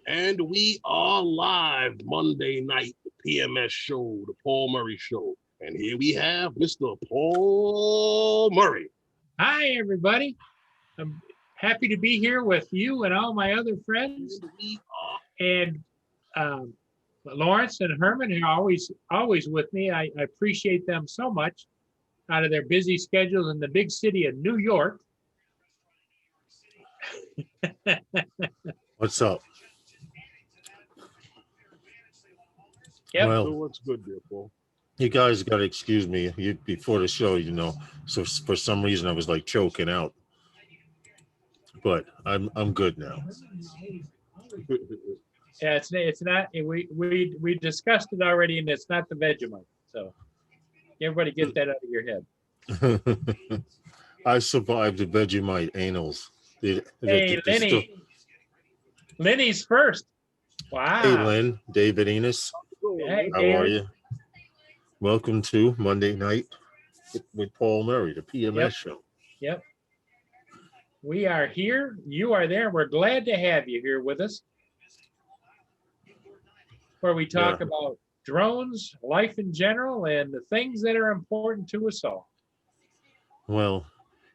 And we are live Monday night, the PMS show, the Paul Murray show. And here we have Mr. Paul Murray. Hi, everybody. I'm happy to be here with you and all my other friends. And Lawrence and Herman are always with me. I appreciate them so much out of their busy schedules in the big city of New York. What's up? Yep. Well, So what's good there, Paul? you guys got to excuse me. Before the show, so for some reason I was like choking out, but I'm good now. Yeah, it's not. We discussed it already, and it's not the Vegemite. So everybody get that out of your head. I survived the Vegemite anals. Hey, Lenny's first. Wow. Hey, Lynn, David Enos, Hey, how are you? Welcome to Monday Night with Paul Murray, the PMS show. Yep. We are here. You are there. We're glad to have you here with us, where we talk about drones, life in general, and the things that are important to us all. Well,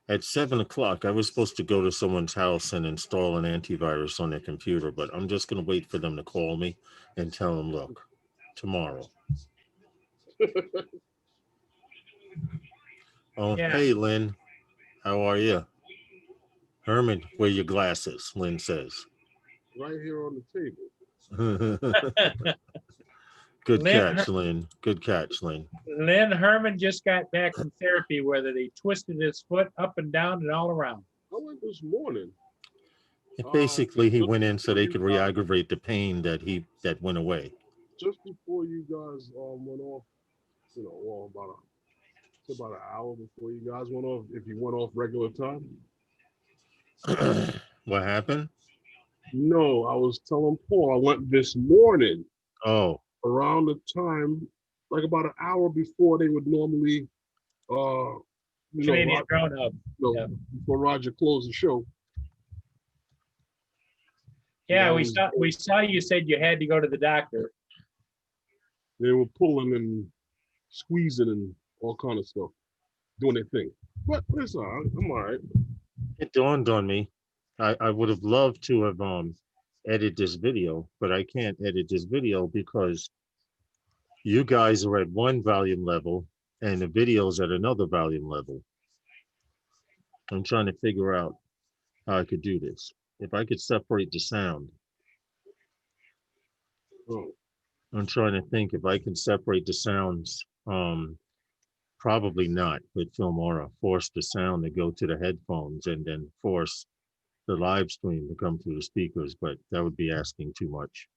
at 7 o'clock, I was supposed to go to someone's house and install an antivirus on their computer, but I'm just going to wait for them to call me and tell them, look, tomorrow. Hey, Lynn, how are you? Herman, wear your glasses, Lynn says. Right here on the table. Good catch, Lynn. Good catch, Lynn. Lynn, Herman just got back from therapy where they twisted his foot up and down and all around. I went this morning. Basically, he went in so they could re-aggravate the pain that went away. Just before you guys went off, about an hour before you guys went off, if you went off regular time. What happened? No, I was telling Paul I went this morning. Oh. Around the time, like about an hour before they would normally, Canadian Drone Hub. Before Roger closed the show. Yeah, we saw you said you had to go to the doctor. They were pulling and squeezing and all kind of stuff, doing their thing. But it's all right. I'm all right. It dawned on me. I would have loved to have edit this video, but I can't edit this video because you guys are at one volume level and the video's at another volume level. I'm trying to figure out how I could do this. If I could separate the sound. I'm trying to think if I can separate the sounds. Probably not with Filmora. Force the sound to go to the headphones and then force the live stream to come through the speakers, but that would be asking too much.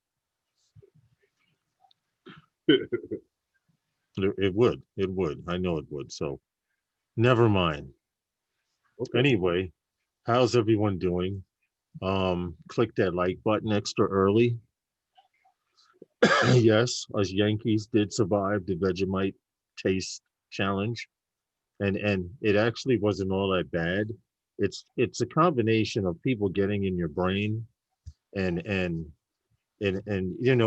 It would. I know it would. So never mind. Okay. Anyway, how's everyone doing? Click that like button extra early. Yes, us Yankees did survive the Vegemite taste challenge. And it actually wasn't all that bad. It's a combination of people getting in your brain and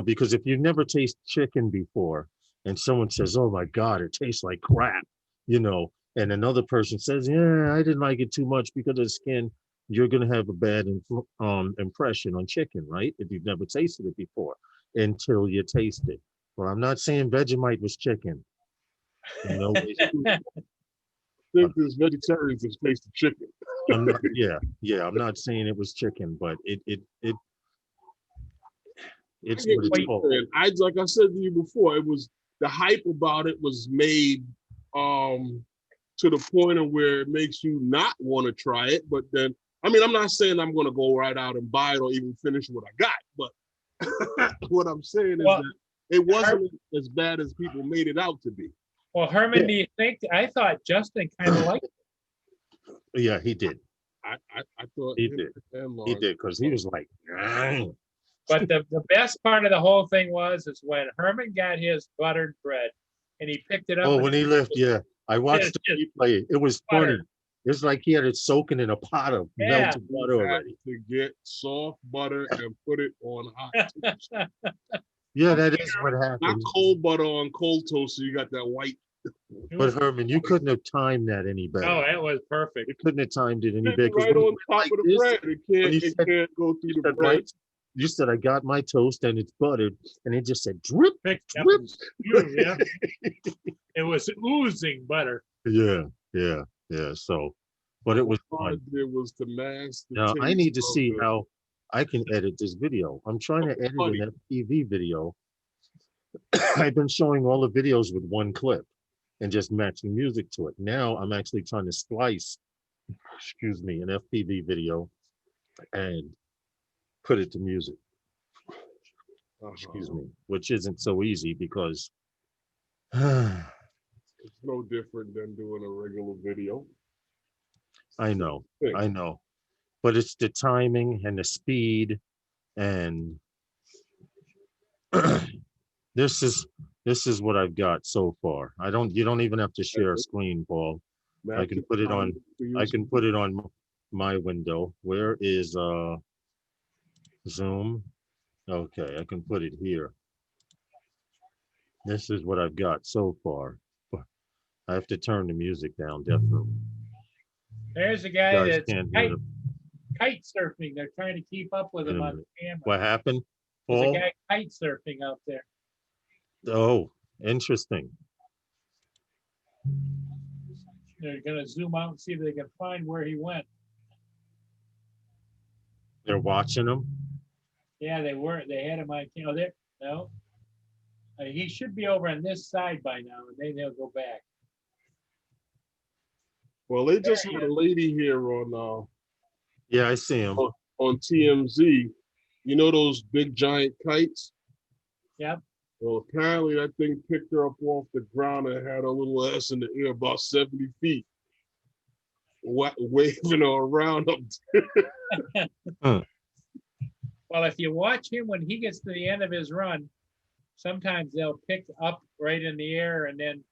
because if you've never tasted chicken before and someone says, oh my God, it tastes like crap, and another person says, yeah, I didn't like it too much because of the skin, you're going to have a bad impression on chicken, right? If you've never tasted it before until you taste it. Well, I'm not saying Vegemite was chicken. I think there's vegetarians that taste the chicken. I'm not saying it was chicken, but it's what it's called. Like I said to you before, it was the hype about it was made to the point of where it makes you not want to try it. But then, I mean, I'm not saying I'm going to go right out and buy it or even finish what I got, but what I'm saying is that it wasn't as bad as people made it out to be. Well, Herman, do you think? I thought Justin kind of liked it. Yeah, he did. I thought he did. He did because he was like. But the best part of the whole thing is when Herman got his buttered bread and he picked it up. Oh, when he left, yeah. I watched the replay. It was funny. It's like he had it soaking in a pot of melted butter You have already. to get soft butter and put it on hot toast. Yeah, that is what Not happened. cold butter on cold toast, so you got that white. But Herman, you couldn't have timed that any better. Oh, that was perfect. You couldn't have timed it any It's better. 'cause right when on you top went of the like bread. when you It said- can't go through you the said bread. you said I got my toast and it's buttered, and it just said drip, Picked up drip. and spewed, yeah. It was oozing butter. Yeah, yeah, yeah. So, but it was All I fun. did was to mask the Now I taste need to of see the- how I can edit this video. I'm trying to edit funny. an FPV video. I've been showing all the videos with one clip and just matching music to it. Now I'm actually trying to splice, excuse me, an FPV video and put it to music. Excuse me, which isn't so easy because It's no different than doing a regular video. I know, but it's the timing and the speed and this is what I've got so far. You don't even have to share a screen, Paul. I can put it on my window. Where is Zoom? Okay, I can put it here. This is what I've got so far. I have to turn the music down, definitely. There's a You guy guys that's can't hear kite surfing. They're trying to keep up with Wait a him on minute. the camera. what happened, There's a Paul? guy kite surfing out there. Oh, interesting. They're gonna zoom out and see if they can find where he went. They're watching them. Yeah, they were. They had him on camera. There, no. He should be over on this side by now, and then they'll go back. Well, they just There had he a lady here on Yeah, I see them. on TMZ. You know those big giant kites? Yep. Well, apparently that thing picked her up off the ground and had a little ass in the air about 70 feet, waving her around up. Well, if you watch him when he gets to the end of his run, sometimes they'll pick up right in the air and then,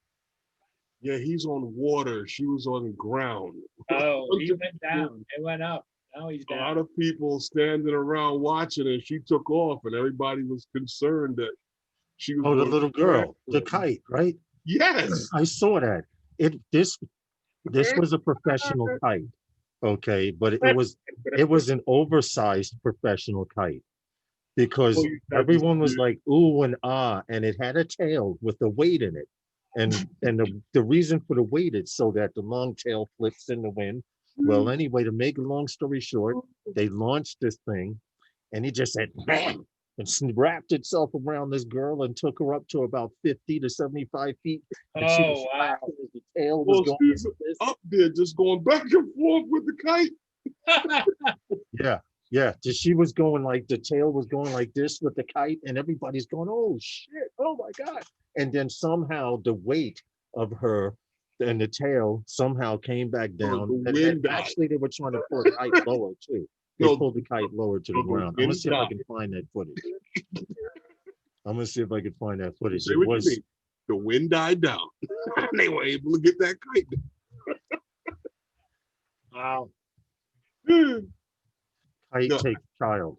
Yeah, he's on water. She was on ground. oh, he went down. It went up. Now he's A down. lot of people standing around watching, and she took off, and everybody was concerned that she was. Oh, the going little to girl, the crash. kite, right? Yes. I saw that. This was a professional kite, okay, but it was an oversized professional kite because Oh, you got everyone this was like ooh and ah, and it had a tail with the weight in it, and the reason for the weight is so that the long tail flips in the wind. Well, anyway, to make a long story short, they launched this thing, and it just said bam, and wrapped itself around this girl and took her up to about 50 to 75 feet. And she was Oh, wow. laughing as the tail was Well, going she's like this. up there just going back and forth with the kite. Yeah, yeah. She was going like the tail was going like this with the kite, and everybody's going, "Oh shit! Oh my god!" And then somehow the weight of her and the tail somehow came back down. the And wind died. actually, they were trying to pull the kite lower too. They No, pulled the kite lower to the no, the ground. I'm gonna wind see if I died. can find that footage. I'm gonna see if I can find that footage. Say It what you was mean. The wind died down. They were able to get that kite. Wow. kite No. take child.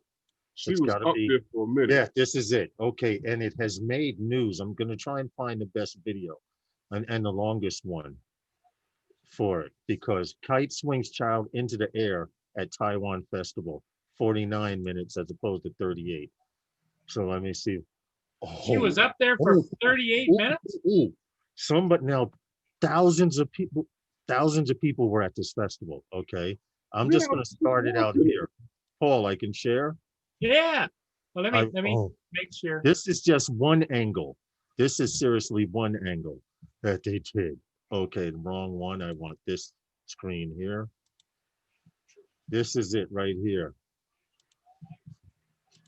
She It's was gotta up be- there for a minute. Yeah, this is it. Okay, and it has made news. I'm gonna try and find the best video and the longest one for it because kite swings child into the air at Taiwan Festival, 49 minutes as opposed to 38. So let me see. She was up there for 38 minutes? Ooh. But now thousands of people were at this festival. Okay. I'm just Yeah, gonna start it out here. Paul, I can share. Yeah. Well, let me Oh, make sure. this is just one angle. This is seriously one angle that they did. Okay, the wrong one. I want this screen here. This is it right here.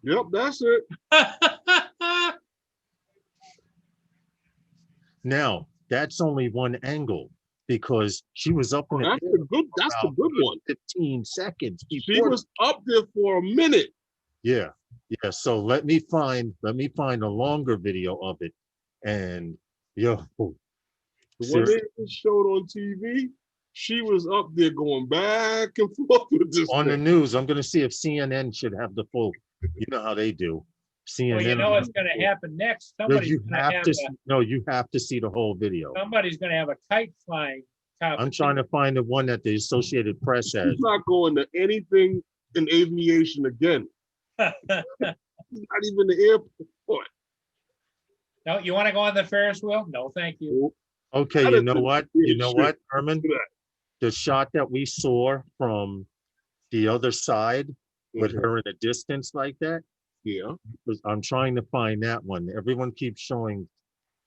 Yep, that's it. Now, that's only one angle because she was up in the That's air the good. That's the about good one. 15 seconds She before. was up there for a minute. Yeah, yeah. So let me find a longer video of it. And yo, The one they just showed on TV, she was up there going back and forth with this On the thing. news. I'm gonna see if CNN should have the full, you know how they do. Well, CNN. you know what's gonna happen next? No, Somebody's you gonna have have to, a, no, you have to see the whole video. somebody's gonna have a kite flying I'm competition. trying to find the one that the Associated Press has. She's not going to anything in aviation again. Not even the airport. No, you wanna go on the Ferris wheel? No, thank you. Okay, That you is know some what? weird You know shit. what, Herman? Look at The shot that we saw from the other side with Mhm. her in a distance like that, Yeah. I'm trying to find that one. Everyone keeps showing,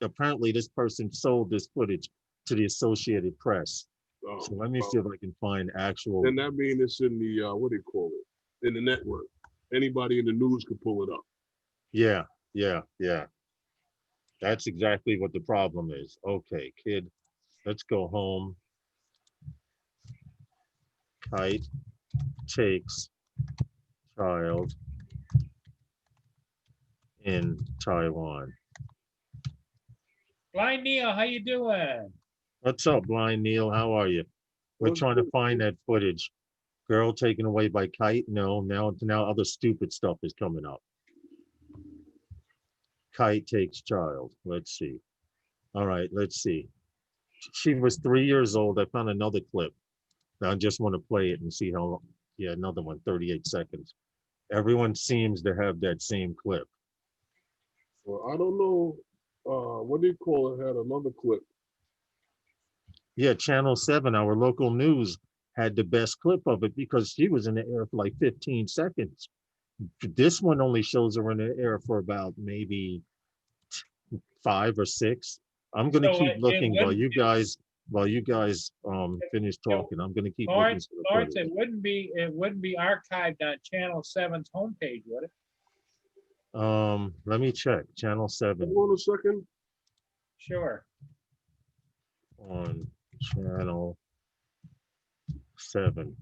apparently this person sold this footage to the Associated Press. Oh, So let me see if I can find actual. then that means it's in the what do you call it? In the network. Anybody in the news could pull it up. Yeah, yeah. That's exactly what the problem is. Okay, kid, let's go home. Kite takes child in Taiwan. Blind Neil, how you doing? What's up, Blind Neil? How are you? We're What's trying to good? find that footage. Girl taken away by kite? No, now other stupid stuff is coming up. Kite takes child. Let's see. All right, let's see. She was 3 years old. I found another clip. Now I just want to play it and see how long. Yeah, another one, 38 seconds. Everyone seems to have that same clip. Well, I don't know. What do you call it? Had another clip. Yeah, Channel 7, our local news, had the best clip of it because she was in the air for like 15 seconds. This one only shows her in the air for about maybe 5 or 6. I'm gonna So keep it looking while wouldn't- you guys finish talking. I'm gonna keep looking Lawrence, for the Lawrence, footage. it wouldn't be archived on Channel 7's homepage, would it? Let me check. Channel 7 Hold on a second. Sure. on Channel 7.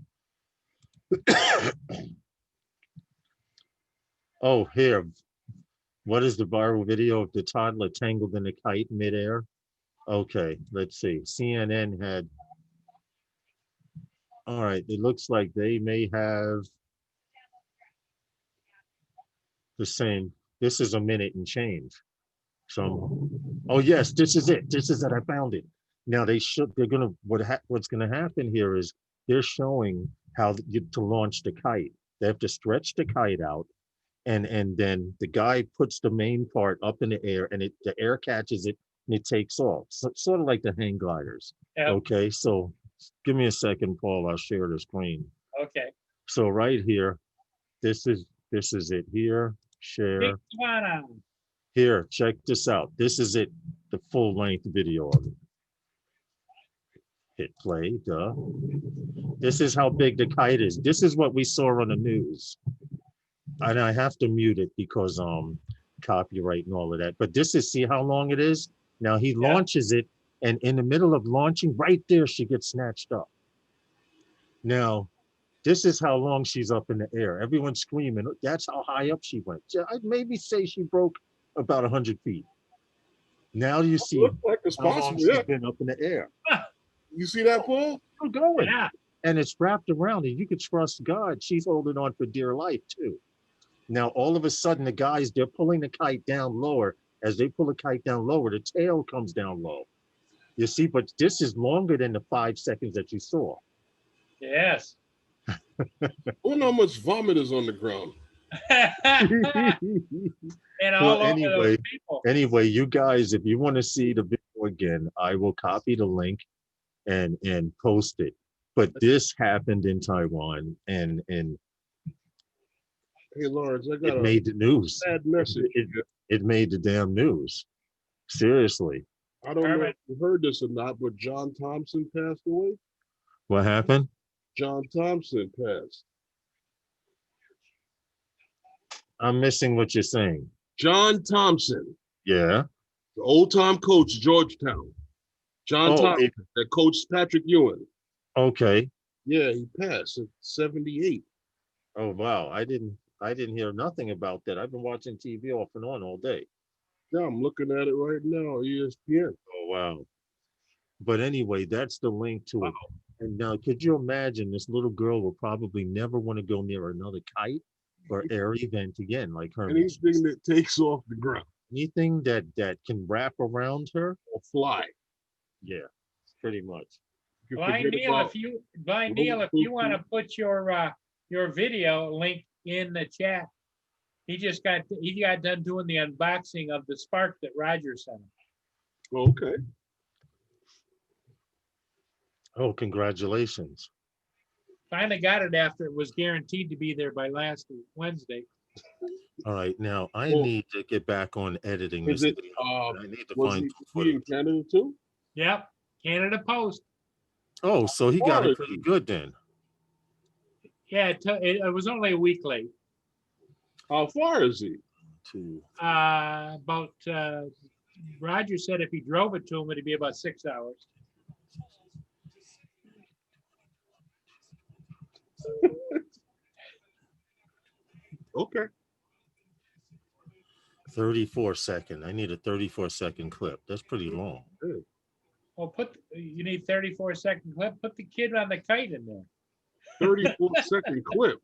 Oh, here. What is the viral video of the toddler tangled in a kite midair? Okay, let's see. CNN had. All right, it looks like they may have the same. This is a minute and change. So, oh yes, this is it. This is it. I found it. Now they're gonna, what's gonna happen here is they're showing how to launch the kite. They have to stretch the kite out, and then the guy puts the main part up in the air, and the air catches it and it takes off. So, sort of like the hang gliders. Yep. Okay, so give me a second, Paul. I'll share the screen. Okay. So right here, this is it here. Share. Big Ivana. Here, check this out. This is it, the full length video of it. Hit play, duh. This is how big the kite is. This is what we saw on the news. And I have to mute it because copyright and all of that. But this is, see how long it is? Now he launches it, and in the middle of launching, right there, she gets snatched up. Now, this is how long she's up in the air. Everyone's screaming. That's how high up she went. I'd maybe say she broke about 100 feet. Now you see Looks like it's how long possible. she's Yeah. been up in the air. You see that, Paul? Still going. Yeah. And it's wrapped around it. You could trust God. She's holding on for dear life too. Now, all of a sudden, the guys, they're pulling the kite down lower. As they pull the kite down lower, the tail comes down low. You see, but this is longer than the 5 seconds that you saw. Yes. I wonder how much vomit is on the ground. And all Well, over those people. anyway, you guys, if you want to see the video again, I will copy the link and post it. But this happened in Taiwan, and Hey, Lawrence, I got it made the news. bad message. It made the damn news. Seriously. I don't know if you heard this or not, but John Thompson passed away. What happened? John Thompson passed. I'm missing what you're saying. John Thompson, Yeah. the old-time coach, Georgetown. John Thompson, that coached Patrick Ewing. Okay. Yeah, he passed at 78. Oh wow. I didn't hear nothing about that. I've been watching TV off and on all day. Yeah, I'm looking at it right now, ESPN. Oh wow. But anyway, that's the link to it. And now, could you imagine this little girl will probably never want to go near another kite or air event again, like her. Anything that takes off the ground Anything that can wrap around her. or fly. Yeah, pretty much. You can Blind forget Neil, about if you want to put your video link in the chat, he got done doing the unboxing of the Spark that Roger sent him. Okay. Oh, congratulations. Finally got it after it was guaranteed to be there by last Wednesday. All right, now I Well, need to get back on editing is this it video. I need to was find he footage. in Canada too? Yep, Canada Post. Oh, so he got it pretty good then. Yeah, it was only a week late. How far is he? About Roger said if he drove it to him, it'd be about 6 hours. Okay. 34-second. I need a 34-second clip. That's pretty long. Good. Well, you need 34-second clip. Put the kid on the kite in there. 34-second clip.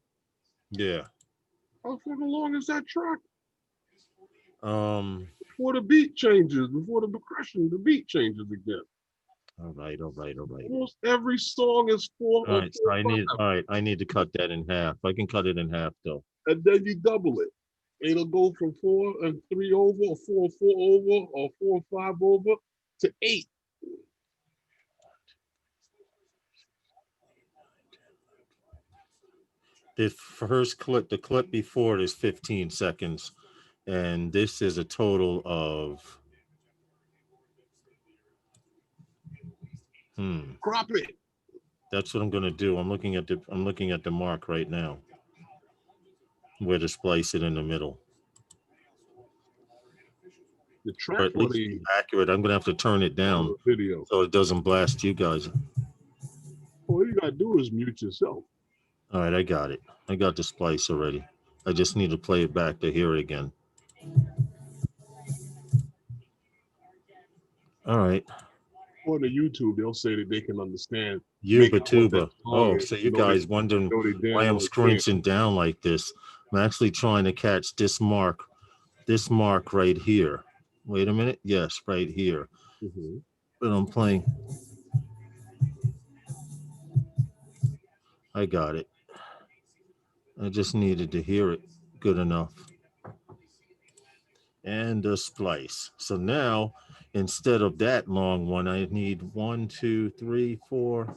Yeah. How fucking long is that track? All Before the beat changes, before the percussion, the beat changes again. right. Almost every song is four. All right, so I need to cut that in half. I can cut it in half though. And then you double it. It'll go from 4 and 3 over, or 4 and 4 over, or 4 and 5 over to 8. The first clip, the clip before it is 15 seconds. And this is a total of Crop it. That's what I'm gonna do. I'm looking at the mark right now. Where to splice it in the middle. The Or track at least be accurate. I'm gonna have to turn it down video so it doesn't blast you guys. All you gotta do is mute yourself. All right, I got it. I got the splice already. I just need to play it back to hear it again. All right. On the YouTube, they'll say that they can understand. Yuba Tuba. Oh, so you guys wondering why I'm scrunching down like this. I'm actually trying to catch this mark right here. Wait a minute. Yes, right here. Mm-hmm. But I'm playing. I got it. I just needed to hear it good enough. And a splice. So now, instead of that long one, I need 1, 2, 3, 4.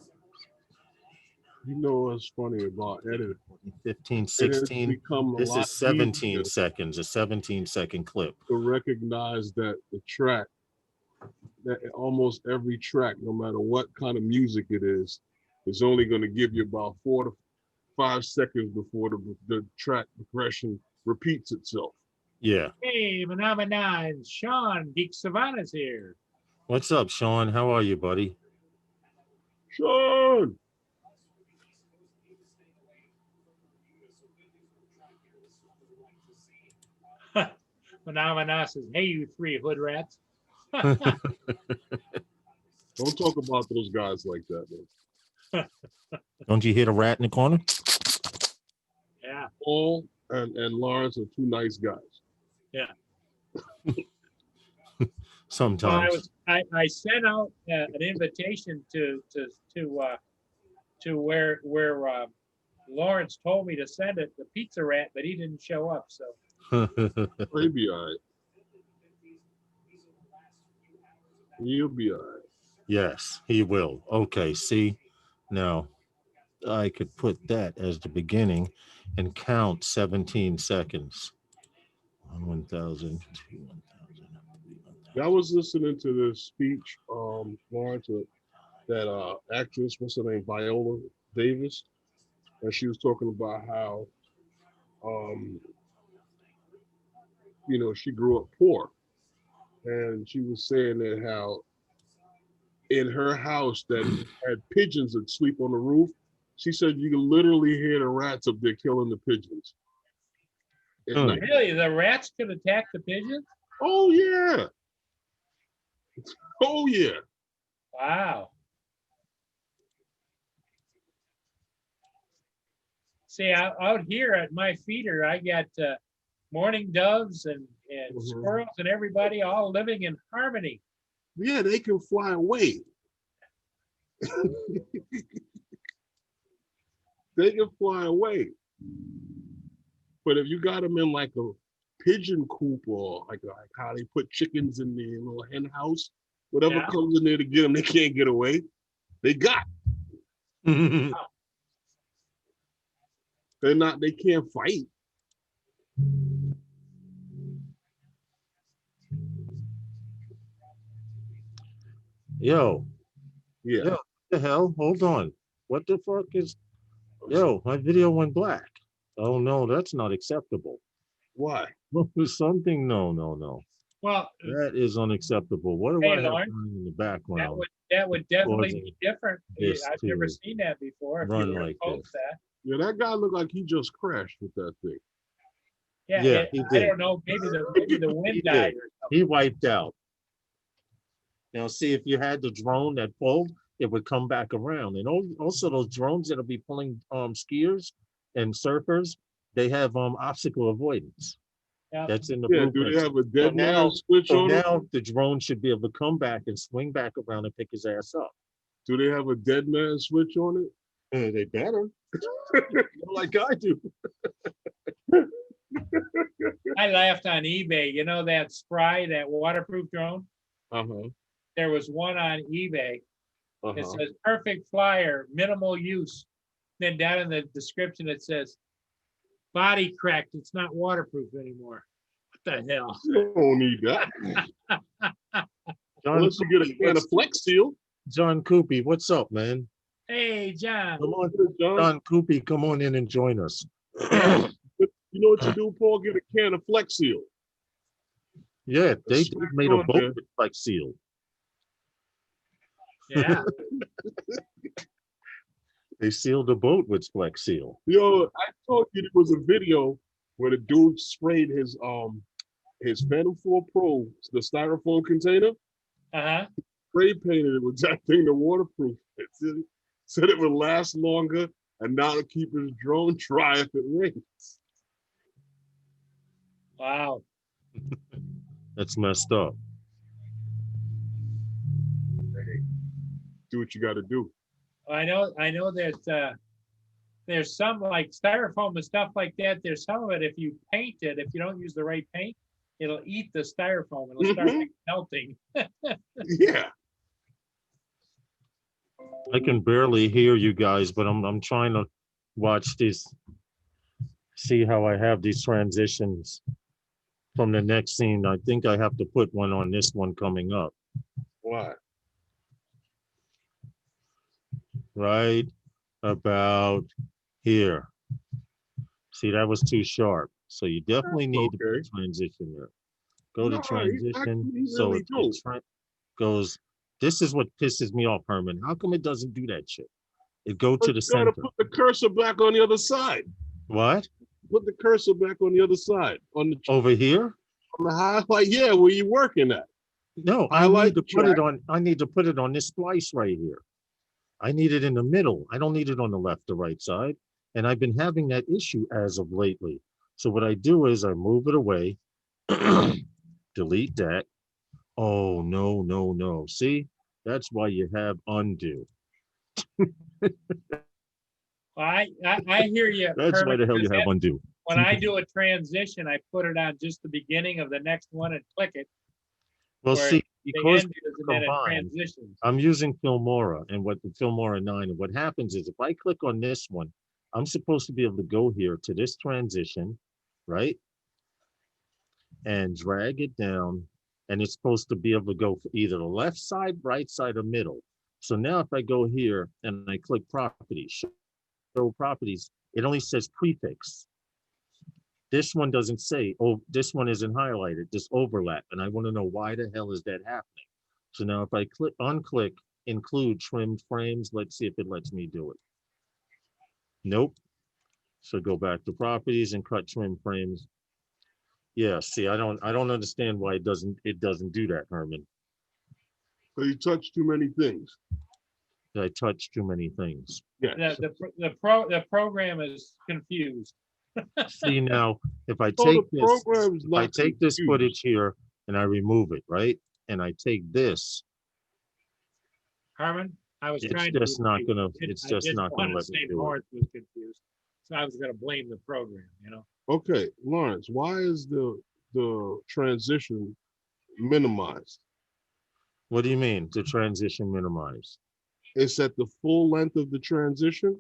You know what's funny about editing? 15, 16. This is 17 seconds, a 17-second clip. To recognize that the track, that almost every track, no matter what kind of music it is only going to give you about 4 to 5 seconds before the track progression repeats itself. Yeah. Hey, Manamana, and Sean, Geek Savannah's here. What's up, Sean? How are you, buddy? Sean! Manamana says, hey, you 3 hood rats. Don't talk about those guys like that, man. Don't you hear the rat in the corner? Yeah. Paul and Lawrence are 2 nice guys. Yeah. Sometimes. Well, I sent out an invitation to where Lawrence told me to send it, the Pizza Rat, but he didn't show up. So He'll be all right. He'll be all right. Yes, he will. Okay, see, now I could put that as the beginning and count 17 seconds. 1,000, 1,000. I was listening to the speech, Lawrence, that actress, what's her name, Viola Davis, and she was talking about how, she grew up poor, and she was saying that how in her house that had pigeons that sleep on the roof, she said you can literally hear the rats up there killing the pigeons. Really, the rats could attack the pigeons? Oh yeah. Oh yeah. Wow. See, out here at my feeder, I got mourning doves and squirrels and everybody all living in harmony. Yeah, they can fly away. They can fly away. But if you got them in like a pigeon coop or like how they put chickens in their little hen house, whatever comes in there to get them, they can't get away. They got. They can't fight. Yo, Yeah. yo, what the hell? Hold on. What the fuck is? Yo, my video went black. Oh no, that's not acceptable. Why? Something. No. Well, That is unacceptable. What do hey, I have Lawrence, running in the background? that would definitely causing be different. this I've to never seen that before. If run you were to like post this? that. Yeah, that guy looked like he just crashed with that thing. Yeah, he I did. don't know. Maybe the wind He died did. or something. He wiped out. Now, see, if you had the drone that pulled, it would come back around. And also those drones that'll be pulling skiers and surfers, they have obstacle avoidance. Yeah. That's in the Yeah, do blueprint. they have a dead man now, switch so on it? now the drone should be able to come back and swing back around and pick his ass up. Do they have a dead man switch on it? They better. Like I do. I laughed on eBay. You know that Spry, that waterproof drone? Uh-huh. There was one on eBay. It Uh-huh. says perfect flyer, minimal use. Then down in the description, it says body cracked. It's not waterproof anymore. What the hell? You don't need that. John, Unless you get a can of Flex Seal. John Coopy, what's up, man? Hey, John. Come on, John. John Coopy, come on in and join us. You know what you do, Paul? Get a can of Flex Seal. Yeah, they made a on boat there. with Flex Seal. Yeah. They sealed the boat with Flex Seal. Yo, I told you there was a video where the dude sprayed his Phantom 4 Pro, the styrofoam container, Uh-huh. spray painted it with that thing to waterproof. It said it would last longer and now to keep his drone dry if it rains. Wow. That's messed up. Hey, do what you got to do. I know that there's some like styrofoam and stuff like that. There's some of it, if you paint it, if you don't use the right paint, it'll eat the styrofoam. It'll start melting. Yeah. I can barely hear you guys, but I'm trying to watch this, see how I have these transitions from the next scene. I think I have to put one on this one coming up. Why? Right about here. See, that was too sharp. So you definitely need to put a transition there. Go to transition. So it goes, this is what pisses me off, Herman. How come it doesn't do that shit? It go to the center. Put the cursor back on the other side. What? Put the cursor back on the other side. On the Over here? On the highlight, yeah, where you working at? No, I need to put it on. I need to put it on this splice right here. I need it in the middle. I don't need it on the left or right side. And I've been having that issue as of lately. So what I do is I move it away, delete that. Oh, no. See, that's why you have undo. I hear you. That's why the hell you have undo. When I do a transition, I put it on just the beginning of the next one and click it. Well, see, because combined, I'm using Filmora and what the Filmora 9, and what happens is if I click on this one, I'm supposed to be able to go here to this transition, right? And drag it down, and it's supposed to be able to go for either the left side, right side, or middle. So now if I go here and I click properties, show properties, it only says prefix. This one doesn't say, oh, this one isn't highlighted, this overlap. And I want to know why the hell is that happening? So now if I unclick, include trimmed frames, let's see if it lets me do it. Nope. So go back to properties and cut trim frames. Yeah, see, I don't understand why it doesn't do that, Herman. So you touch too many things. I touched too many things. Yes. The program is confused. See now, if I So the take this, program is if I not take this confused. footage here and I remove it, right? And I take this, Harmon, I was it's trying to be just not nice. gonna, I it's I just didn't not gonna want to let me say do it. Lawrence was confused, so I was going to blame the program. Okay, Lawrence, why is the transition minimized? What do you mean, the transition minimize? It's at the full length of the transition.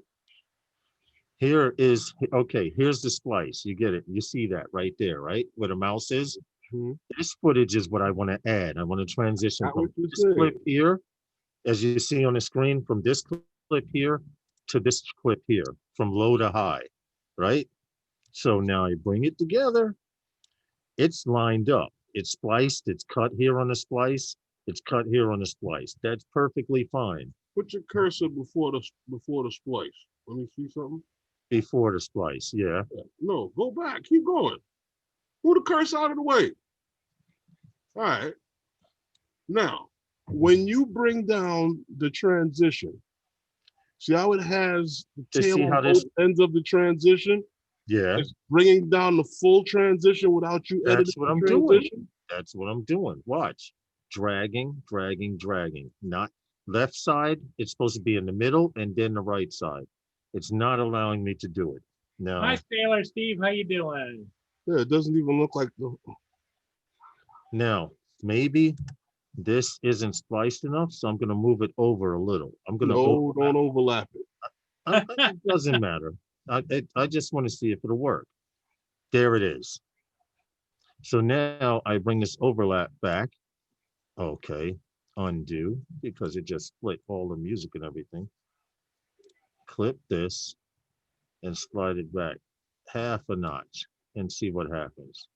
Here is, okay, here's the splice. You get it. You see that right there, right? Where the mouse is. Hmm. This footage is what I want to add. I want to transition Not what from you this clip said. here, as you see on the screen, from this clip here to this clip here, from low to high, right? So now I bring it together. It's lined up. It's spliced. It's cut here on the splice. It's cut here on the splice. That's perfectly fine Put your cursor before the splice. Let me see something. before the splice. Yeah. No, go back. Keep going. Move the cursor out of the way. All right. Now, when you bring down the transition, see how it has the To tail see on how both this, ends of the transition? yeah, It's bringing down the full transition without you editing that's what the I'm doing. transition. That's what I'm doing. Watch. Dragging, dragging, dragging. Not left side. It's supposed to be in the middle and then the right side. It's not allowing me to do it. Hi, Now, Sailor Steve. How you doing? Yeah, it doesn't even look like the. now, maybe this isn't spliced enough, so I'm going to move it over a little. I'm going to No, overlap. don't overlap it. It doesn't matter. I just want to see if it'll work. There it is. So now I bring this overlap back. Okay, undo, because it just split all the music and everything. Clip this and slide it back half a notch and see what happens.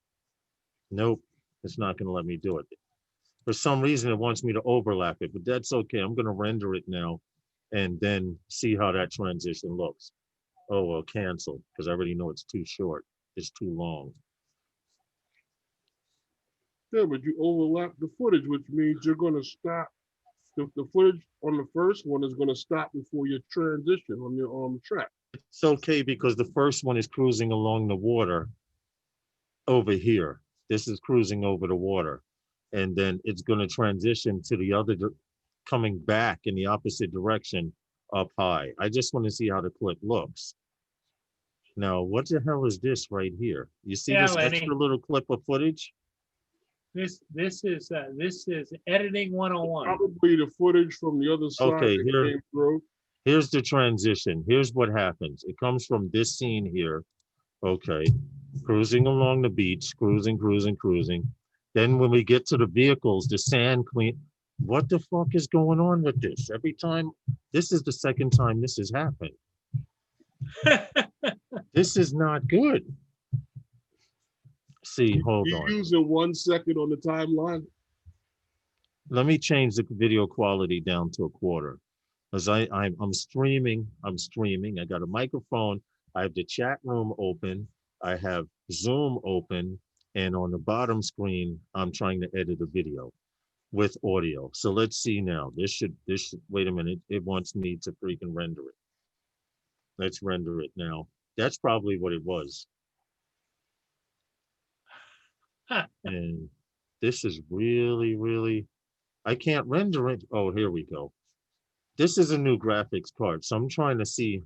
Nope, it's not going to let me do it. For some reason, it wants me to overlap it, but that's okay. I'm going to render it now and then see how that transition looks. Oh, well, cancel, because I already know it's too short. It's too long. Yeah, but you overlap the footage, which means you're going to stop. The footage on the first one is going to stop before your transition on your track. It's okay because the first one is cruising along the water over here. This is cruising over the water. And then it's going to transition to the other, coming back in the opposite direction up high. I just want to see how the clip looks. Now, what the hell is this right here? You see Yeah, this Lenny. extra little clip of footage? This is editing 101. Probably the footage from the other side Okay, that came through. here's the transition. Here's what happens. It comes from this scene here. Okay, cruising along the beach, cruising, cruising, cruising. Then when we get to the vehicles, the sand clean. What the fuck is going on with this? Every time, this is the second time this has happened. This is not good. See, hold You on. using 1 second on the timeline. Let me change the video quality down to a quarter. Because I'm streaming. I got a microphone. I have the chat room open. I have Zoom open. And on the bottom screen, I'm trying to edit a video with audio. So let's see now. Wait a minute. It wants me to freaking render it. Let's render it now. That's probably what it was. And this is really, really, I can't render it. Oh, here we go. This is a new graphics card. So I'm trying to see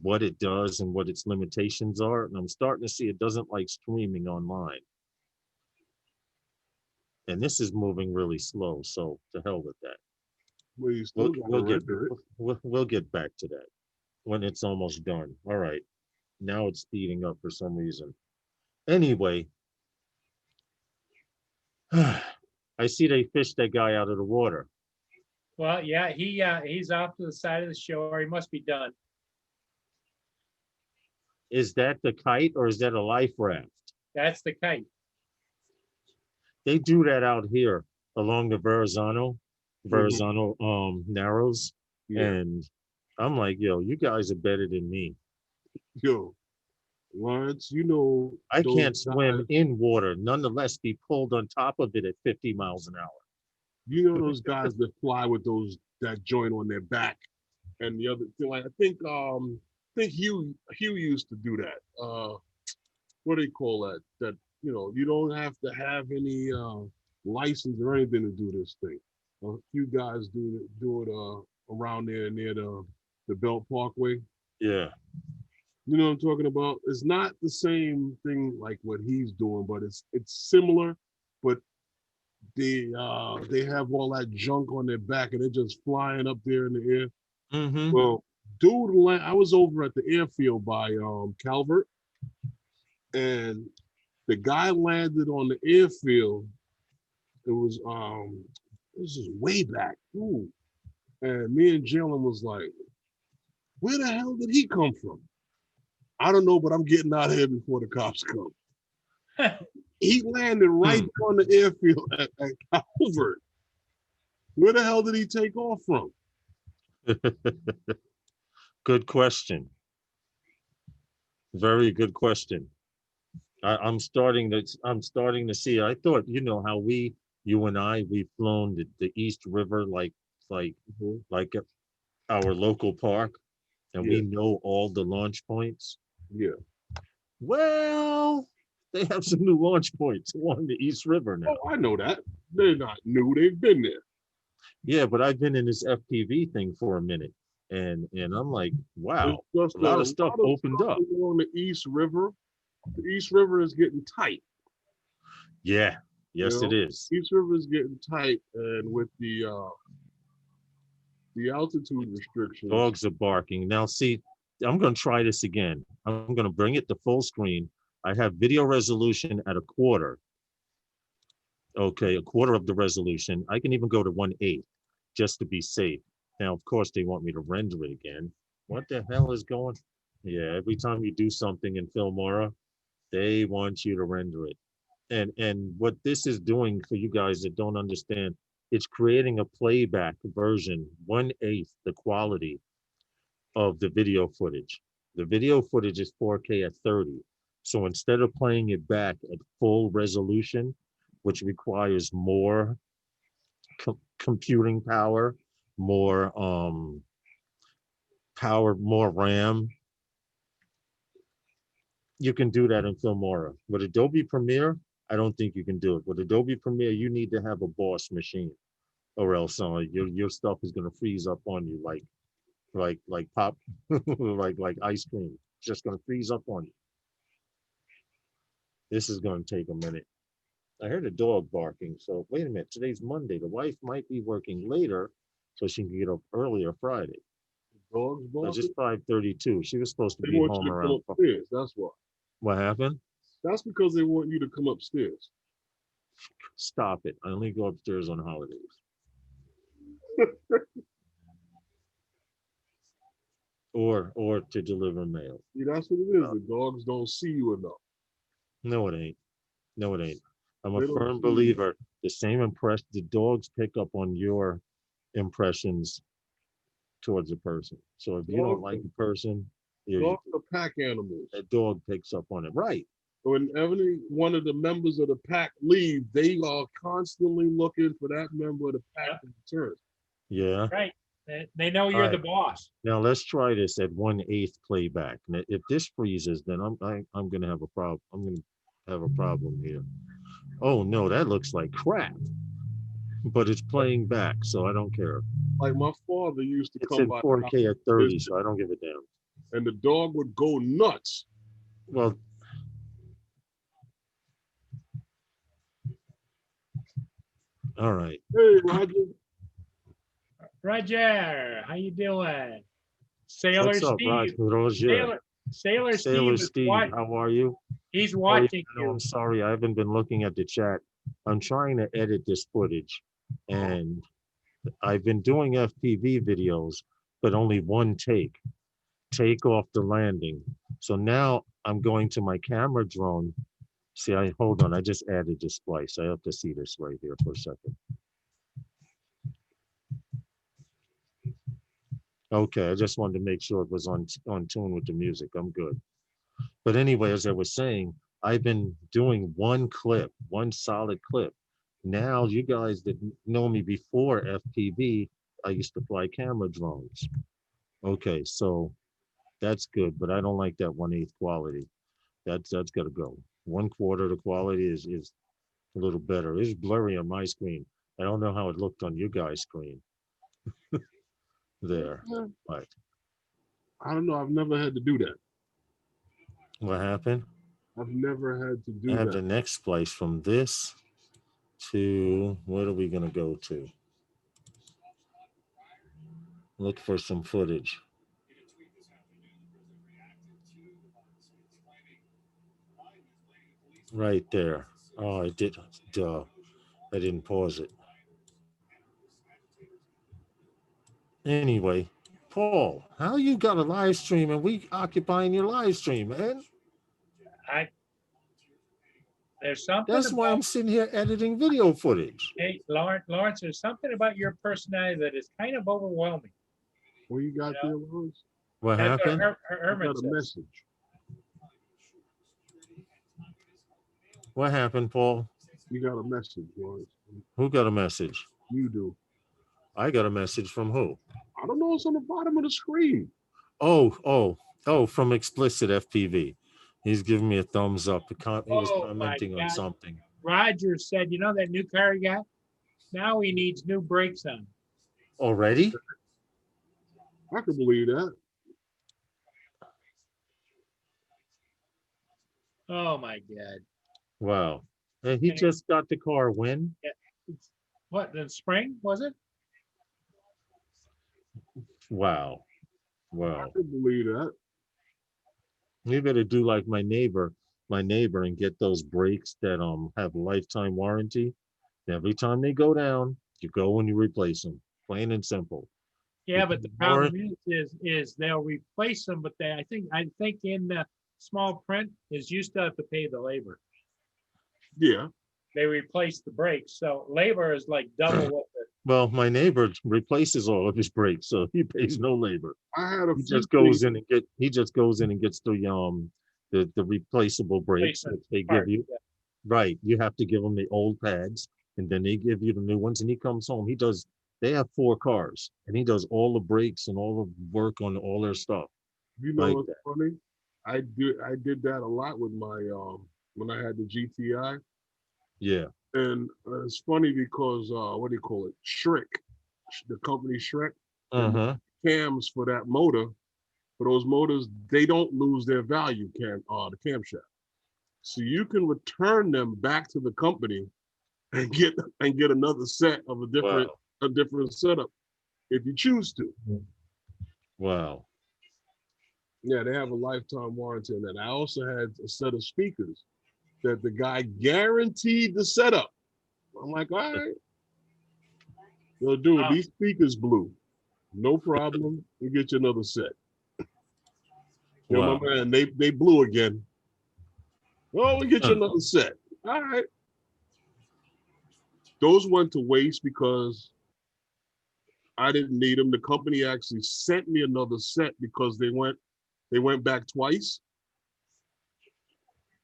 what it does and what its limitations are. And I'm starting to see it doesn't like streaming online. And this is moving really slow. So to hell with that. Well, you still got to render it. We'll get back to that when it's almost done. All right. Now it's speeding up for some reason. Anyway, I see they fished that guy out of the water. Well, yeah, he's off to the side of the shore. He must be done. Is that the kite or is that a life raft? That's the kite. They do that out here along the Mhm. Verrazano narrows. Yeah. And I'm like, yo, you guys are better than me. Yo, Lawrence, you know I those can't swim guys- in water, nonetheless be pulled on top of it at 50 miles an hour. You know those guys that fly with that joint on their back, and the other thing, like I think Hugh used to do that. What do you call that? That you don't have to have any license or anything to do this thing. A few guys do it around there near the Belt Parkway. Yeah. You know what I'm talking about? It's not the same thing like what he's doing, but it's similar. But they have all that junk on their back and they're just flying up there in the air. Mm-hmm. Well, I was over at the airfield by Calvert, and the guy landed on the airfield. It was this is way back. Ooh. And me and Jalen was like, where the hell did he come from? I don't know, but I'm getting out of here before the cops come. He landed right on the airfield at Calvert. Where the hell did he take off from? Good question. Very good question. I'm starting to see. I thought, how you and I, we've flown the East River like like our local park, and we know all the launch points. Yeah. Well, they have some new launch points along the East River now. Oh, I know that. They're not new. They've been there. Yeah, but I've been in this FPV thing for a minute, and I'm like, wow, a lot of stuff opened up. On the East River. The East River is getting tight. Yeah. Yes, it is. East River is getting tight, and with the altitude restrictions. Dogs are barking. Now, see, I'm going to try this again. I'm going to bring it to full screen. I have video resolution at a quarter. Okay, a quarter of the resolution. I can even go to 1/8 just to be safe. Now, of course, they want me to render it again. What the hell is going? Yeah, every time you do something in Filmora, they want you to render it. And what this is doing for you guys that don't understand, it's creating a playback version, 1/8 the quality of the video footage. The video footage is 4K at 30. So instead of playing it back at full resolution, which requires more computing power, more more RAM, you can do that in Filmora. With Adobe Premiere, I don't think you can do it. With Adobe Premiere, you need to have a boss machine, or else your stuff is gonna freeze up on you like pop, like ice cream. It's just gonna freeze up on you. This is gonna take a minute. I heard a dog barking, so wait a minute. Today's Monday. The wife might be working later, so she can get up earlier Friday. Dogs barking? It's just 5:32. She was supposed to They be want home you to come around. upstairs. That's why. What happened? That's because they want you to come upstairs. Stop it. I only go upstairs on holidays. or to deliver mail. See, that's what it is. The dogs don't see you enough. No, it ain't. No, it ain't. I'm They a don't firm see believer. The same impression, the dogs pick up on your impressions towards a person. So if you don't Dogs like a person, you, Dogs are pack animals. that dog picks up on it. Right. Whenever one of the members of the pack leave, they are constantly looking for that member of the pack to return. Yeah. Right. They know you're the boss. Now let's try this at 1/8 playback. Now, if this freezes, then I'm gonna have a problem. I'm gonna have a problem here. Oh no, that looks like crap. But it's playing back, so I don't care. Like my father used to It's come in by 4K at 30, so I don't give a damn. and the dog would go nuts. Well, all right. Hey, Roger. Roger, how you doing? Sailor What's up, Steve. Roger? Sailor Sailor Steve. Steve, how are you? He's watching No, you. I'm sorry, I haven't been looking at the chat. I'm trying to edit this footage, and I've been doing FPV videos, but only one take off the landing. So now I'm going to my camera drone. See, hold on, I just added this splice. I have to see this right here for a second. Okay, I just wanted to make sure it was on tune with the music. I'm good. But anyway, as I was saying, I've been doing one solid clip. Now, you guys that know me before FPV, I used to fly camera drones. Okay, so that's good, but I don't like that 1/8 quality. That's got to go. 1/4 the quality is a little better. It's blurry on my screen. I don't know how it looked on you guys' screen there. Yeah, But I don't know. I've never had to do that. what happened? I've never had to I do have that. the next splice from this to what are we gonna go to? Look for some footage. Right there. Oh, I did. Duh. I didn't pause it. Anyway, Paul, how you got a live stream and we occupying your live stream, man? I there's something That's why about I'm sitting here editing video footage. hey Lawrence, there's something about your personality that is kind of overwhelming. What you You got know, there, Lawrence? What that's what happened? I Herman got a says. message. What happened, Paul? You got a message, Lawrence. Who got a message? You do. I got a message from who? I don't know. It's on the bottom of the screen. Oh, from Explicit FPV. He's giving me a thumbs up. He was Oh my commenting on God. something. Roger said, you know that new car he got? Now he needs new brakes on. Already? I can believe that. Oh my God. Wow. And he just got the car when? What, the spring, was it? Wow. I Wow. can believe that. You better do like my neighbor, and get those brakes that have lifetime warranty. Every time they go down, you go and you replace them. Plain and simple. Yeah, but the Or problem is they'll replace them, but I think in the small print is you still have to pay the labor. Yeah. They replace the brakes, so labor is like double what the well, my neighbor replaces all of his brakes, so he pays no labor. I had a He few just things. goes in and gets the replaceable brakes replacement which they give part. you. Yeah. Right. You have to give him the old pads and then they give you the new ones. And he comes home. They have 4 cars and he does all the brakes and all the work on all their stuff You know like what's that. funny? I did that a lot with my when I had the GTI. Yeah. And it's funny because what do you call it? Shrek, the company Shrek, that Uh-huh. cams for that motor, for those motors, they don't lose their value, the camshaft. So you can return them back to the company and get another set of Wow. a different setup if you choose to. Wow. Yeah, they have a lifetime warranty on that. I also had a set of speakers that the guy guaranteed the setup. I'm like, all right, they'll do it. Oh, These speakers blew. No problem. We get you another set. You know, Wow. my man, they blew again. Oh, we get you Huh. another set. All right. Those went to waste because I didn't need them. The company actually sent me another set because they went back twice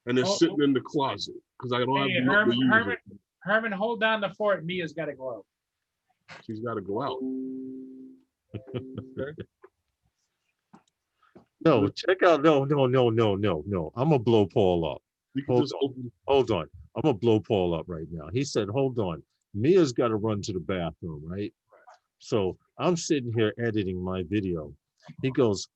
and they're oh, sitting in the closet because I don't have hey, nothing to use it. Herman, hold down the fort. Mia's got to go out. She's got to go out. Okay. No, check out. No. I'm gonna blow Paul up. You can Hold just on. open. Hold on. I'm gonna blow Paul up right now. He said, hold on. Mia's got to run to the bathroom, right? So I'm sitting here editing my video. He goes,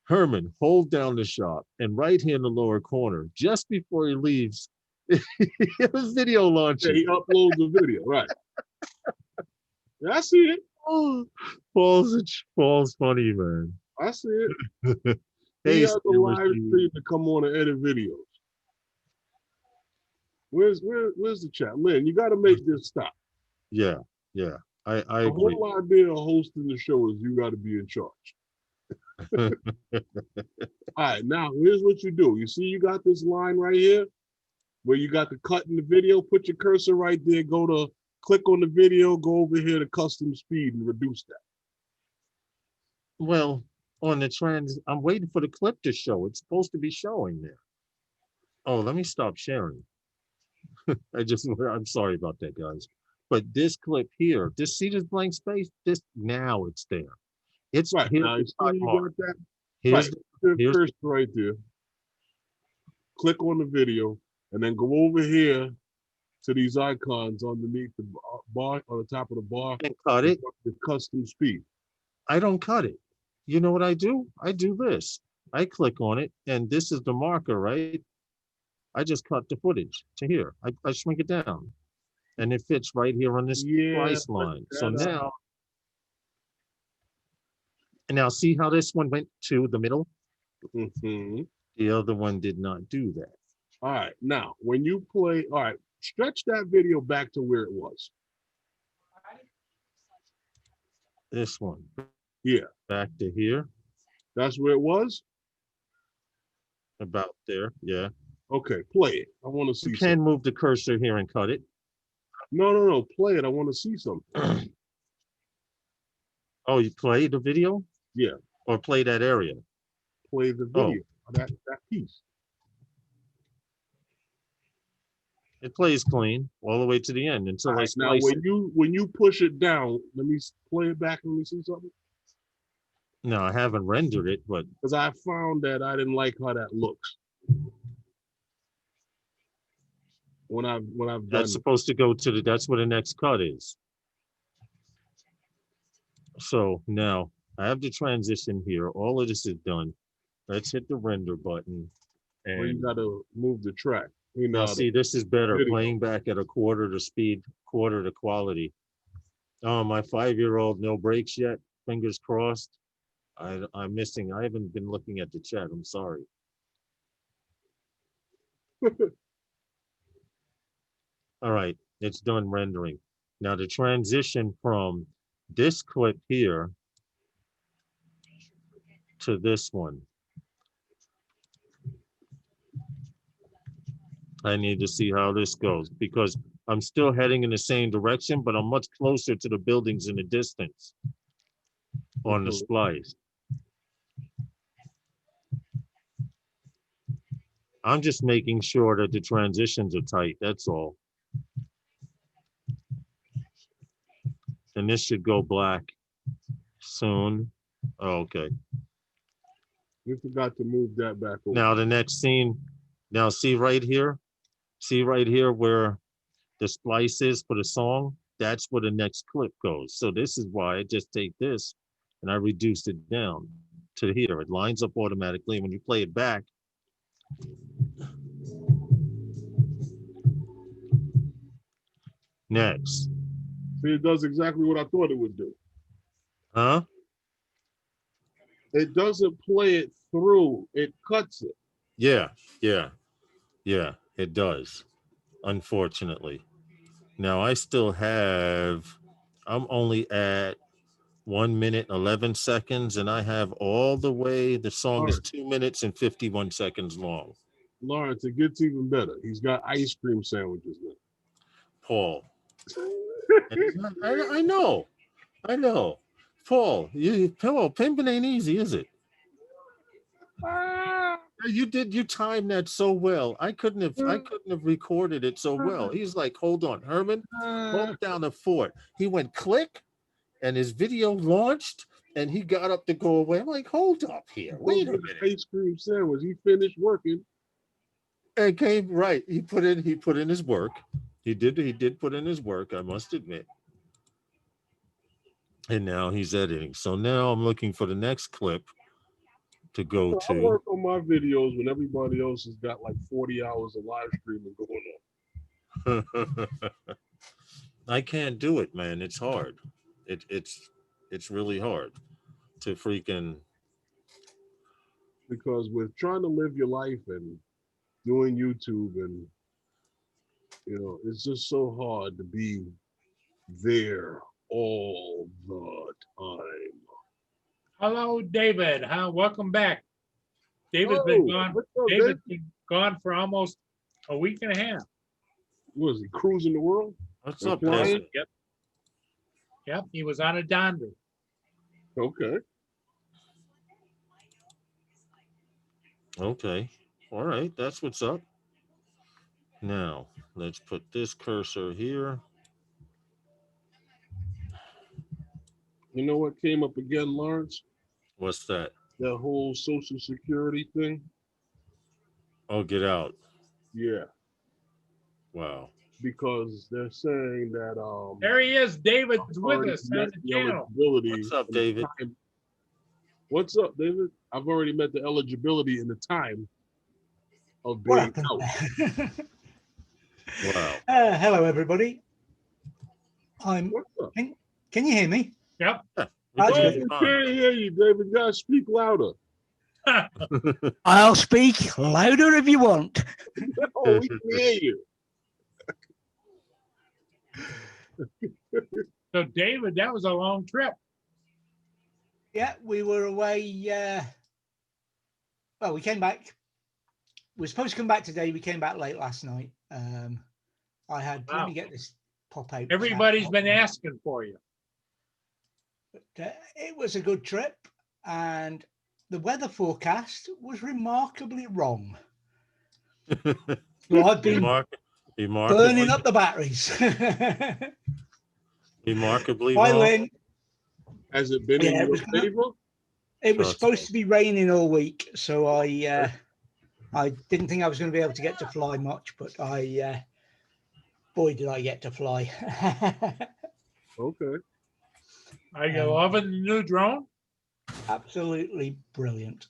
Herman, hold down the shot. And right here in the lower corner, just before he leaves, his video Yeah, launches. he uploads the video, right? Yeah, I see it. Oh, Paul's funny, man. I see it. He Hey, has a live Steve. stream to come on and edit videos. Where's the chat? Lynn, you got to make this stop. Yeah. I The agree. whole idea of hosting the show is you got to be in charge. All right, now here's what you do. You see, you got this line right here where you got the cut in the video. Put your cursor right there. Go to click on the video. Go over here to custom speed and reduce that. Well, on the trans, I'm waiting for the clip to show. It's supposed to be showing there. Oh, let me stop sharing. I'm sorry about that, guys. But this clip here, just see this blank space? This now it's there. It's Right here's now, the you see top you mark. got that. Here's Right, the, the here's cursor right there. Click on the video, and then go over here to these icons underneath the bar on the top of the bar. and cut it. The custom speed. I don't cut it. You know what I do? I do this. I click on it, and this is the marker, right? I just cut the footage to here. I shrink it down, and it fits right here on this Yeah, slice line. So that, now see how this one went to the middle? mhm. The other one did not do that. All right, now when you play, all right, stretch that video back to where it was. This one. Yeah, Back to here, that's where it was. about there. Yeah. Okay, play it. I want to You see can something. move the cursor here and cut it. No, play it. I want to see something. Oh, you play the video Yeah, or play that area? play the Oh, video. That piece. it plays clean all the way to the end All until I right, now splice it. when you push it down, let me play it back and let me see something. No, I haven't rendered it, but Because I found that I didn't like how that looks when I've that's done. supposed to go to that's where the next cut is. So now I have the transition here. All of this is done. Let's hit the render button. Well, you And got to move the track. You now know, see, this is better, video. playing back at a quarter the speed, quarter the quality. Oh, my 5-year-old, no breaks yet. Fingers crossed. I'm missing. I haven't been looking at the chat. I'm sorry. All right, it's done rendering. Now the transition from this clip here to this one. I need to see how this goes because I'm still heading in the same direction, but I'm much closer to the buildings in the distance on the splice. I'm just making sure that the transitions are tight, that's all. And this should go black soon. Oh, okay. You forgot to move that back over. Now the next scene, now see right here where the splice is for the song? That's where the next clip goes. So this is why I just take this and I reduce it down to here. It lines up automatically. When you play it back, next. See, it does exactly what I thought it would do. Huh? It doesn't play it through, it cuts it. Yeah, it does, unfortunately. Now I still have, I'm only at 1 minute, 11 seconds, and I have all the way, the song is 2 minutes and 51 seconds long. Lawrence, it gets even better. He's got ice cream sandwiches now. Paul. I know. Paul, pimping ain't easy, is it? You timed that so well. I couldn't have recorded it so well. He's like, hold on, Herman, hold down the fort. He went click and his video launched and he got up to go away. I'm like, hold up here. Wait a minute. Ice cream sandwich. He finished working. And came right. He put in his work. He did put in his work, I must admit. And now he's editing. So now I'm looking for the next clip to go to. I work on my videos when everybody else has got like 40 hours of live streaming going on. I can't do it, man. It's hard. It's really hard to freaking. Because with trying to live your life and doing YouTube and it's just so hard to be there all the time. Hello, David. Welcome back. David's been gone. David's been gone for almost a week and a half. Was he cruising the world? What's up, David? Yep. He was on a donder. Okay. Okay. All right. That's what's up. Now, let's put this cursor here. You know what came up again, Lawrence? What's that? That whole Social Security thing. Oh, get out. Yeah, Wow. because they're saying that There he is. David's I've with already us met on the the channel. eligibility. What's up, in the David? time- What's up, David? I've already met the eligibility in the time of What being happened out. there? Wow. Hello, everybody. I'm. What's up? Can you hear me? Yep. Yeah, That's Oh, we good. can we hear can't hear you, David. You gotta speak louder. you I'll speak louder if you want. Oh, we can hear you. So David, that was a long trip. Yeah, we were away. Well, we came back. We were supposed to come back today. We came back late last night. I had. Wow. Let me get this pop out. Everybody's been asking for you. It was a good trip, and the weather forecast was remarkably wrong. So I've been burning up the batteries. remarkably Hi, wrong. Lynn. Has it been in Yeah, your favor? It was Trust supposed me. to be raining all week, so I didn't think I was going to be able to get to fly much, but boy, did I get to fly. Okay. Are you loving the new drone? Absolutely brilliant.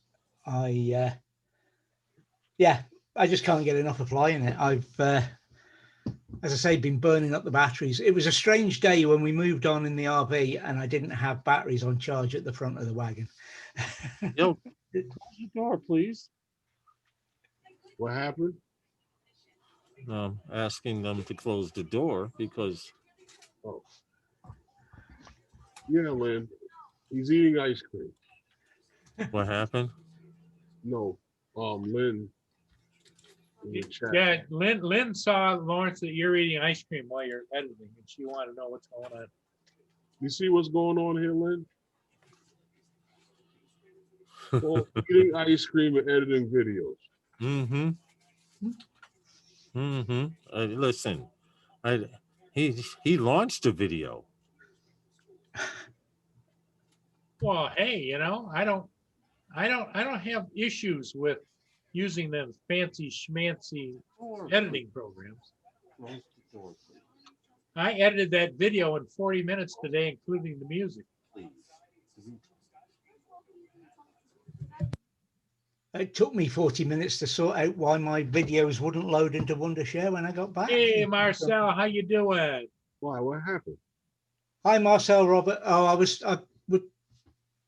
Yeah, I just can't get enough of flying it. I've, as I say, been burning up the batteries. It was a strange day when we moved on in the RV and I didn't have batteries on charge at the front of the wagon. Yo, close the door, please. What happened? Asking them to close the door because Oh. Yeah, Lynn. He's eating ice cream. what happened? No. Lynn. In the chat. Yeah, Lynn saw, Lawrence, that you're eating ice cream while you're editing, and she wanted to know what's going on. You see what's going on here, Lynn? Well, eating ice cream and editing videos. Mm-hmm. Mm-hmm. Listen, he launched a video. Well, hey, you know, I don't have issues with using them fancy schmancy editing programs. I edited that video in 40 minutes today, including the music. It took me 40 minutes to sort out why my videos wouldn't load into Wondershare when I got back. Hey, Marcel, how you doing? Why? What happened? Hi, Marcel, Robert. Oh, I was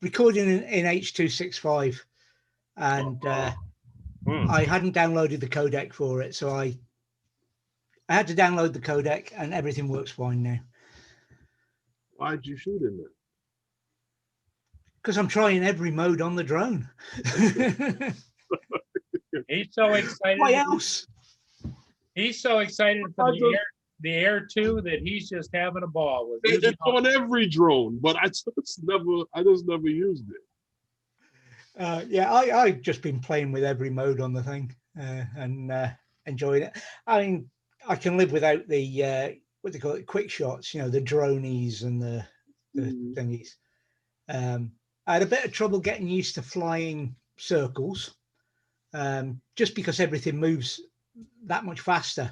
recording in H.265 and I hadn't downloaded the codec for it. So I had to download the codec and everything works fine now. Why'd you shoot in there? Because I'm trying every mode on the drone. He's so excited. Why else? He's so excited for the Air 2 that he's just having a ball with it. It's on every drone, but I just never used it. Yeah, I've just been playing with every mode on the thing and enjoying it. I mean, I can live without the what do you call it, quick shots, you know, the dronies and the thingies. I had a bit of trouble getting used to flying circles, just because everything moves that much faster.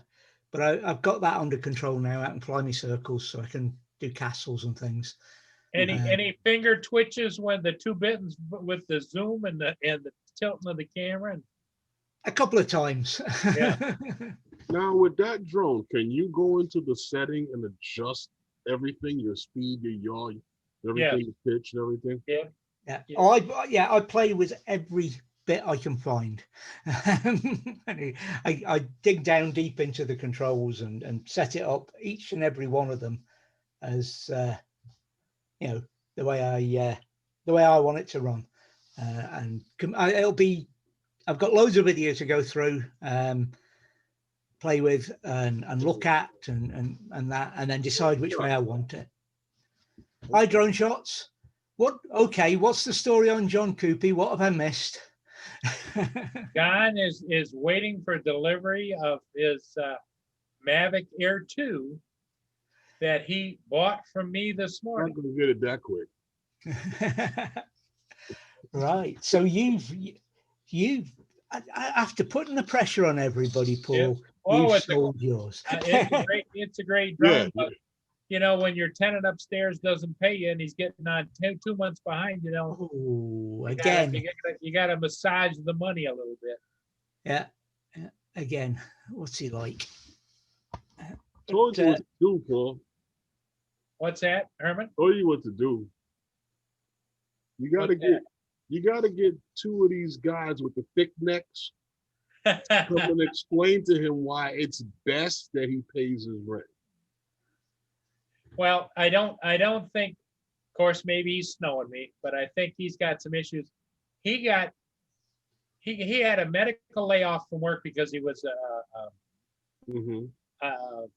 But I've got that under control now. I can fly me circles, so I can do castles and things. Any finger twitches when the two buttons with the zoom and the tilting of the camera? A couple of times. Yeah. Now with that drone, can you go into the setting and adjust everything, your speed, your yaw, everything, your pitch and everything? Yeah. Yeah. Oh, I play with every bit I can find. I dig down deep into the controls and set it up, each and every one of them, as you know, the way I want it to run. And I've got loads of videos to go through, play with and look at and that, and then decide which way I want it. Hi, Drone Shots. What's the story on John Coopy? What have I missed? John is waiting for delivery of his Mavic Air 2 that he bought from me this I'm morning. not gonna get it that quick. Right. So after putting the pressure on everybody, Paul, Oh, you've sold yours. it's a great Yeah, drone. But, you know, when your tenant upstairs doesn't pay you and he's getting on 2 months behind, you know, Oh, you again. you gotta massage the money a little bit. Yeah. Again, what's he like? told you what to do, Paul. What's that, Herman? Told you what to do. You gotta get two of these guys with the thick necks. Come and explain to him why it's best that he pays his rent. Well, I don't think, of course, maybe he's snowing me, but I think he's got some issues. He had a medical layoff from work because he was a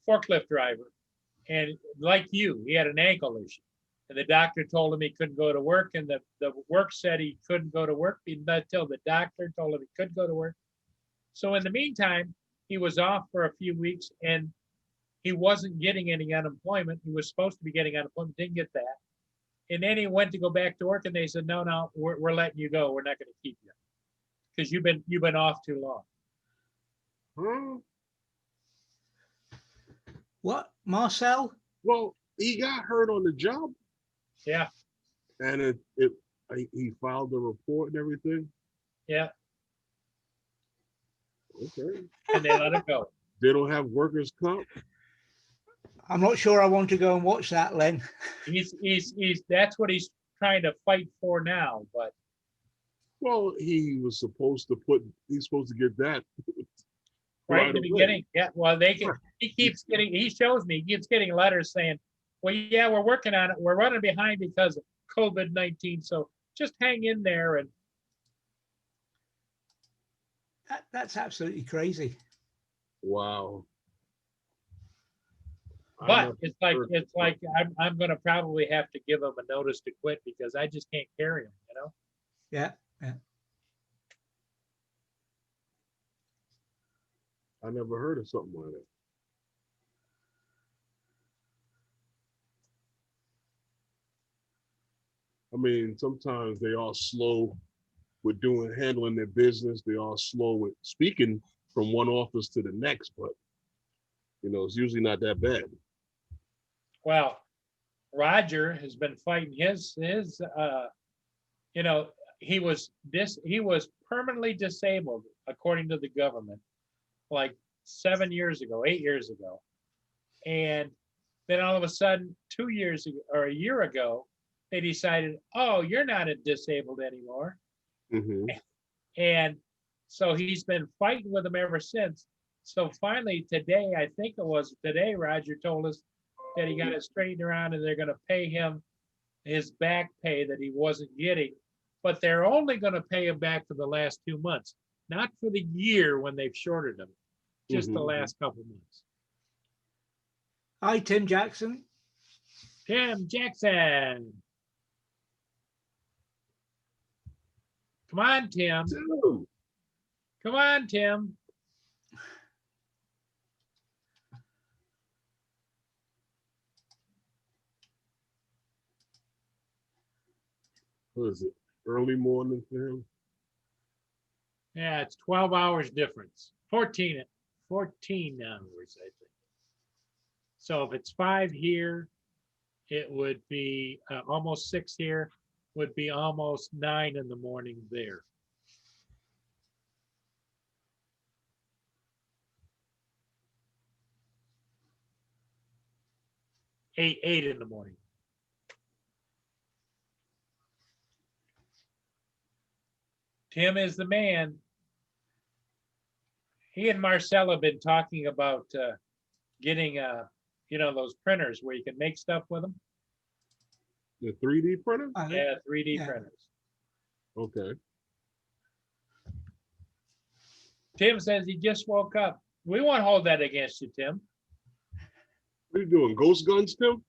forklift driver. And like you, he had an ankle issue. And the doctor told him he couldn't go to work. And the work said he couldn't go to work until the doctor told him he could go to work. So in the meantime, he was off for a few weeks and he wasn't getting any unemployment. He was supposed to be getting unemployment, didn't get that. And then he went to go back to work and they said, no, we're letting you go. We're not going to keep you because you've been off too long. What, Marcel? Well, he got hurt on the job. Yeah. And he filed the report and everything. Yeah. Okay. And they let him go. They don't have workers' comp. I'm not sure I want to go and watch that, Len. He's that's what he's trying to fight for now. But well, he's supposed to get that right in the beginning. Yeah. Well, he shows me, he keeps getting letters saying, well, yeah, we're working on it. We're running behind because of COVID-19. So just hang in there. And that's absolutely crazy. Wow. But it's like I'm going to probably have to give him a notice to quit because I just can't carry him, you know? Yeah. I never heard of something like that. I mean, sometimes they are slow with handling their business. They are slow with speaking from one office to the next, but it's usually not that bad. Well, Roger has been fighting his he was permanently disabled according to the government like 8 years ago. And then all of a sudden 2 years ago or a year ago, they decided, oh, you're not disabled anymore. Mm-hmm. And so he's been fighting with them ever since. So finally today, I think it was today, Roger told us that he got it straightened around and they're going to pay him his back pay that he wasn't getting, but they're only going to pay him back for the last 2 months, not for the year when they've shorted him, just the last couple months. Hi, Tim Jackson. Tim Jackson. Come on, Tim. Come on, Tim. What is it? Early morning for him? Yeah, it's 12 hours difference. 14 hours, I think. So if it's 5 here, it would be almost 6 here, would be almost 9 in the morning there. Eight in the morning. Tim is the man. He and Marcel have been talking about getting those printers where you can make stuff with them. The 3D printer? Yeah, 3D printers. Okay. Tim says he just woke up. We won't hold that against you, Tim. What are you doing? Ghost guns, Tim?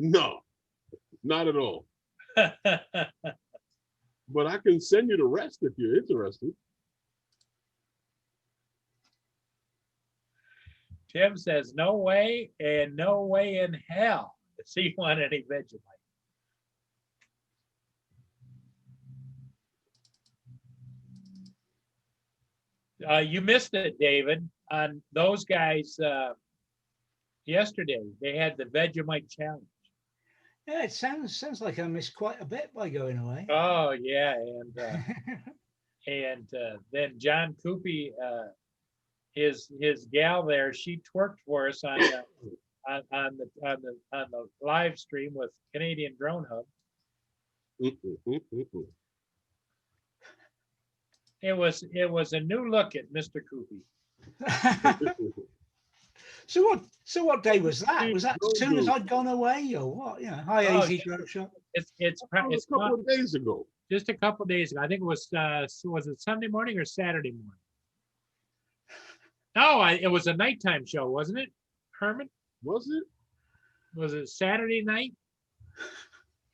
No, not at all. But I can send you the rest if you're interested. Tim says, no way and no way in hell does he want any Vegemite. You missed it, David, on those guys yesterday. They had the Vegemite challenge. Yeah, it sounds like I missed quite a bit by going away. Oh yeah, and then John Coopy, his gal there, she twerked for us on the live stream with Canadian Drone Hub. It was a new look at Mr. Coopy. So what day was that? Was that as soon as I'd gone away, or what? Yeah, hi, Easy Drone Shop. It's a couple of days ago. Just a couple of days ago. I think it was it Sunday morning or Saturday morning? No, it was a nighttime show, wasn't it, Herman? Was it? Was it Saturday night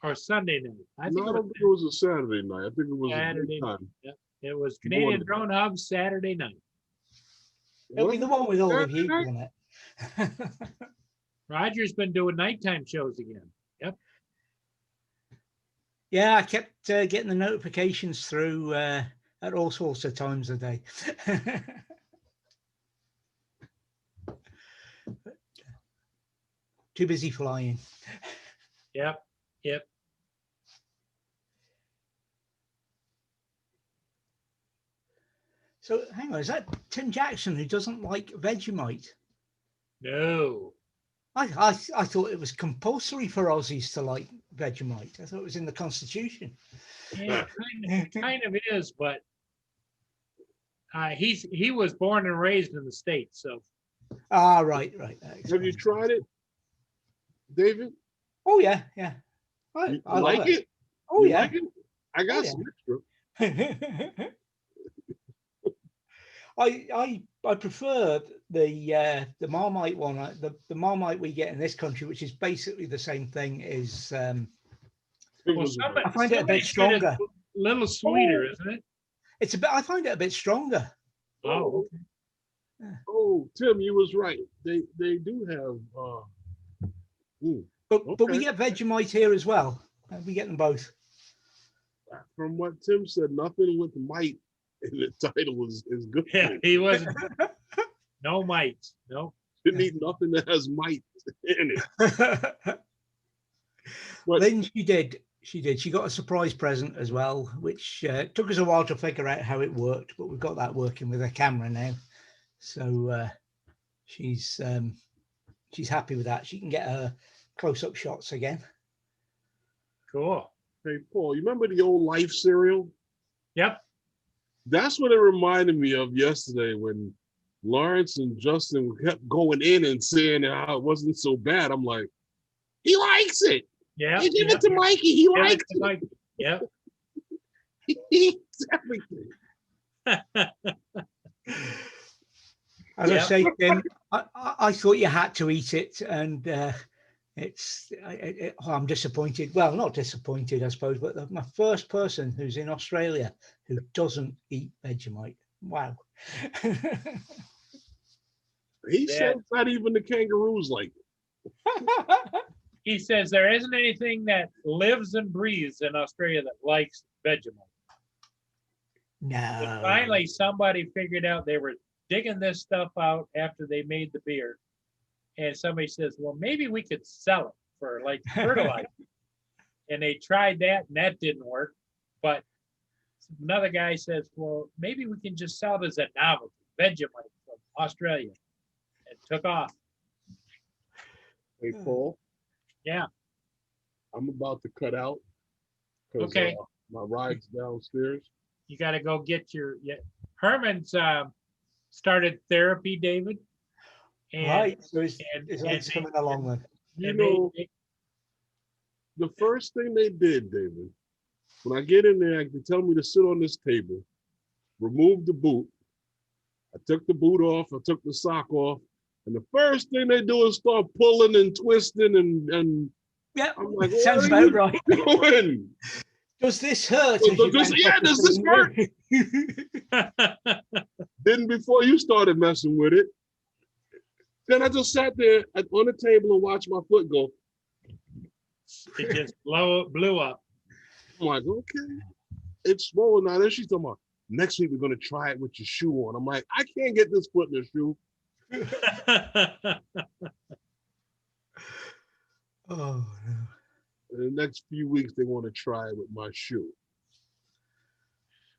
or Sunday night? I don't think it was a Saturday night. I think it was Saturday night. Yeah, it was Canadian Drone Hub Saturday night. It'll be the one with all of you on it. Roger's been doing nighttime shows again. Yep. Yeah, I kept getting the notifications through at all sorts of times a day. Too busy flying. Yep. So hang on, is that Tim Jackson who doesn't like Vegemite? No. I thought it was compulsory for Aussies to like Vegemite. I thought it was in the Constitution. Yeah, it kind of is, but he was born and raised in the States, so. Ah, right. Have you tried it, David? Oh yeah. I like it. Oh you yeah. Like it? I got some extra. I prefer the Marmite one, the Marmite we get in this country, which is basically the same thing as. I find it a bit stronger. A little sweeter, isn't it? It's a bit. I find it a bit stronger. Oh. Okay. Yeah. Oh, Tim, you was right. They do have. But we get Vegemite here as well. We get them both. From what Tim said, nothing with might in the title is good. Yeah, he wasn't. No might. No. Didn't eat nothing that has might in it. But then she did. She got a surprise present as well, which took us a while to figure out how it worked, but we've got that working with her camera now. So she's happy with that. She can get her close-up shots again. Cool. Hey, Paul, you remember the old Life cereal? Yep. That's what it reminded me of yesterday when Lawrence and Justin kept going in and saying how it wasn't so bad. I'm like, he likes it. Yeah. You give it to Mikey. He likes it. Mikey. Yep. He eats everything. As I say, Tim, I thought you had to eat it, and I'm disappointed. Well, not disappointed, I suppose, but my first person who's in Australia who doesn't eat Vegemite. Wow. He says not even the kangaroos like it. He says there isn't anything that lives and breathes in Australia that likes Vegemite. No. And finally, somebody figured out they were digging this stuff out after they made the beer. And somebody says, well, maybe we could sell it for like fertilizer. And they tried that and that didn't work. But another guy says, well, maybe we can just sell it as a novelty, Vegemite from Australia. And took off. Hey, Paul. Yeah. I'm about to cut out. Okay. My ride's downstairs. You got to go get your. Yeah. Herman's started therapy, David. And, right. So it's coming along then. You know, the first thing they did, David, when I get in there, they tell me to sit on this table, remove the boot. I took the boot off. I took the sock off. And the first thing they do is start pulling and twisting and Yeah, I'm like, sounds what are about you right. doing? Does this hurt? Does as you this- bounce yeah, off the does this finger? Didn't before you started messing with it. Then I just sat there on the table and watched my foot go. It just blew up. I'm like, okay, it's swollen now. Then she's talking about, next week we're going to try it with your shoe on. I'm like, I can't get this foot in the shoe. Oh, no. In the next few weeks, they want to try it with my shoe.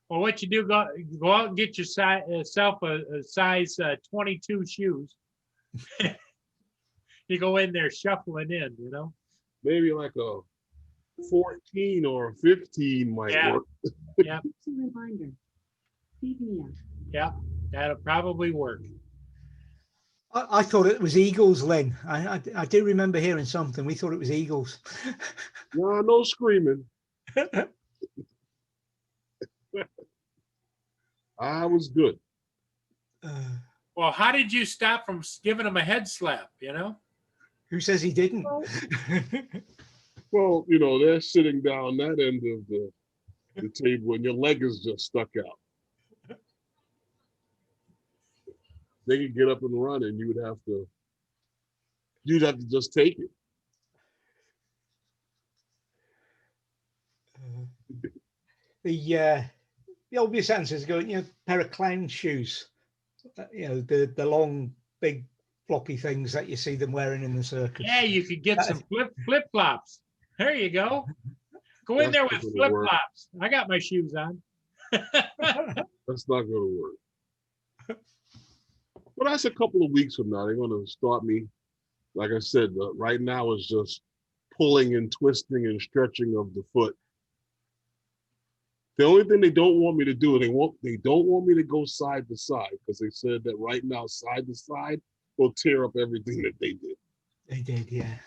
Well, what you do, go out and get yourself a size 22 shoes. You go in there shuffling in, you know? Maybe like a 14 or a 15 might Yeah. work. Yep. It's a reminder. Feed me up. Yep. That'll probably work. I thought it was eagles, Lynn. I do remember hearing something. We thought it was eagles. No, no screaming. I was good. Well, how did you stop from giving him a head slap, you know? Who says he didn't? Well, you know, they're sitting down that end of the table and your leg is just stuck out. They could get up and run and you'd have to just take it. The obvious answer is going, pair of clown shoes. The long, big, floppy things that you see them wearing in the circus. Yeah, you could get some flip flops. There you go. Go in there with That's not flip gonna work. flops. I got my shoes on. That's not going to work. But that's a couple of weeks from now. They're going to start me. Like I said, right now is just pulling and twisting and stretching of the foot. The only thing they don't want me to do, they don't want me to go side to side because they said that right now side to side will tear up everything that they did. They did, yeah.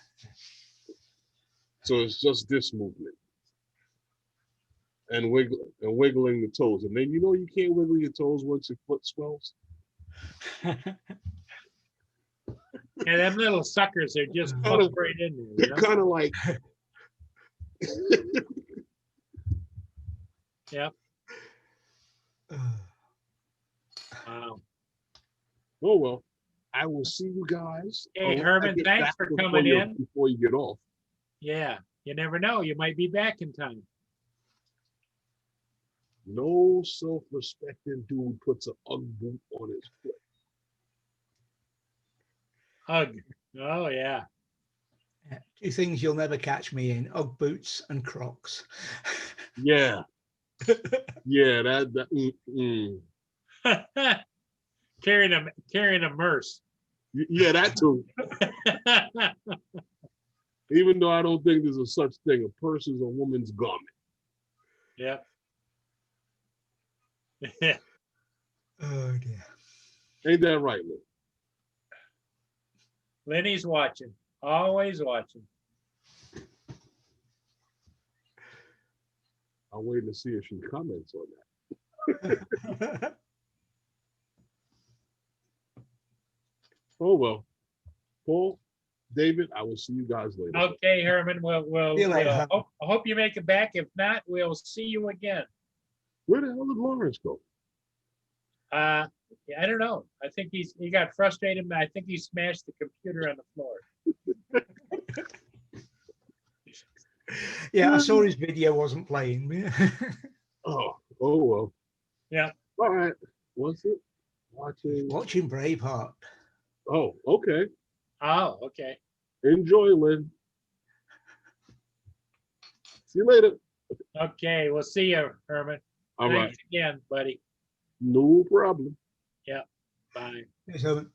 So it's just this movement and wiggling the toes. And then you can't wiggle your toes once your foot swells. Yeah, them little suckers are just plug right in there. They're kind of like. Yep. Wow. Oh well, I will see you guys. Hey, I'll Herman, get thanks back for before coming in. Before you get off. Yeah, you never know. You might be back in time. No self-respecting dude puts an Ugg boot on his foot. Hug. Oh, yeah. Two things you'll never catch me in: Ugg boots and Crocs. Yeah. Yeah, Carrying a merce. Yeah, that too. Even though I don't think there's a such thing, a purse is a woman's garment. Yep. Oh dear. Ain't that right, Lynn? Lenny's watching. Always watching. I'm waiting to see if she comments on that. Oh well. Paul, David, I will see you guys later. Okay, Herman. We'll See you later, huh? I hope you make it back. If not, we'll see you again. Where the hell did Lawrence go? Yeah, I don't know. I think he got frustrated, and I think he smashed the computer on the floor. Yeah, I saw his video wasn't playing. Oh well. Yeah. All right. What's it? Watching Braveheart. Oh, okay. Oh, okay. Enjoy, Lynn. See you later. Okay, we'll see you, Herman. All Thanks right. again, buddy. No problem. Bye. Yes, Herman.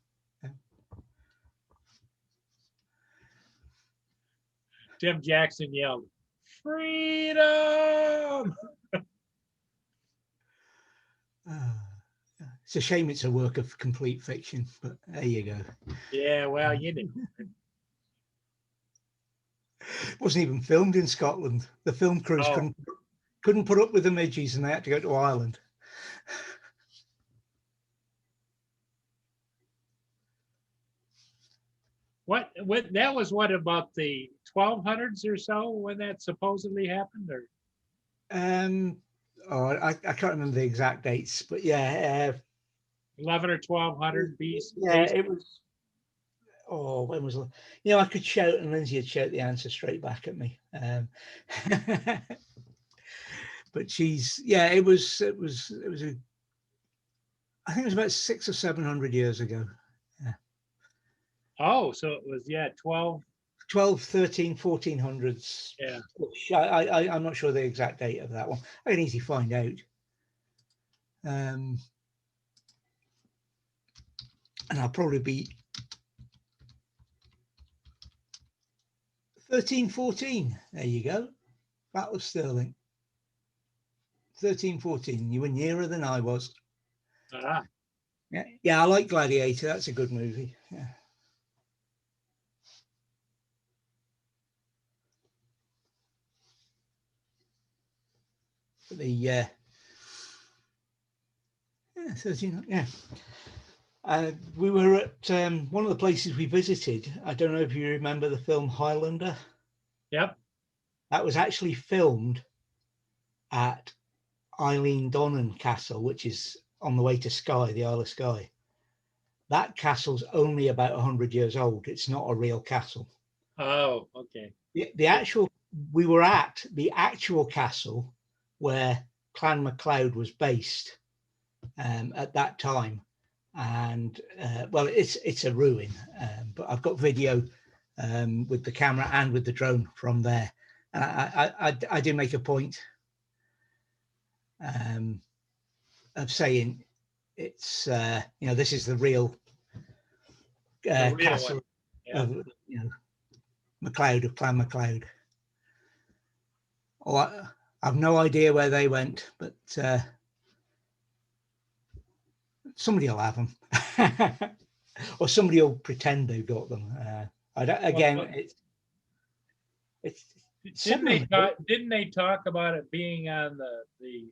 Tim Jackson yelled, "Freedom!" It's a shame it's a work of complete fiction, but there you go. Yeah, well, you know. It wasn't even filmed in Scotland. The film crews Oh. couldn't put up with the midges, and they had to go to Ireland. What that was what about the 1200s or so when that supposedly happened, or Oh, I can't remember the exact dates, but yeah, 11 or 1200 BC? yeah, it was. Oh, when was it? You know, I could shout and Lindsay would shout the answer straight back at me. But she's, yeah, it was a, I think it was about 600 or 700 years ago. Oh, so it was, yeah, 12. 12, 13, 1400s. Yeah. Which I'm not sure the exact date of that one. I can easily find out. And I'll probably be 1314. There you go. Battle of Stirling. 1314. You were nearer than I was. Ah, Yeah, yeah, I like Gladiator. That's a good movie. Yeah. But the yeah, 13. Yeah. We were at one of the places we visited. I don't know if you remember the film Highlander. yep. That was actually filmed at Eileen Donnan Castle, which is on the way to Skye, the Isle of Skye. That castle's only about 100 years old. It's not a real castle. Oh, okay. The actual, we were at the actual castle where Clan MacLeod was based at that time. And well, it's a ruin, but I've got video with the camera and with the drone from there. And I do make a point of saying it's you know, this is the real, real castle yeah. of, you know, MacLeod, of Clan MacLeod. Oh, I've no idea where they went, but somebody will have them. Or somebody will pretend they've got them. I don't, again, Well, it's didn't they talk about it being on the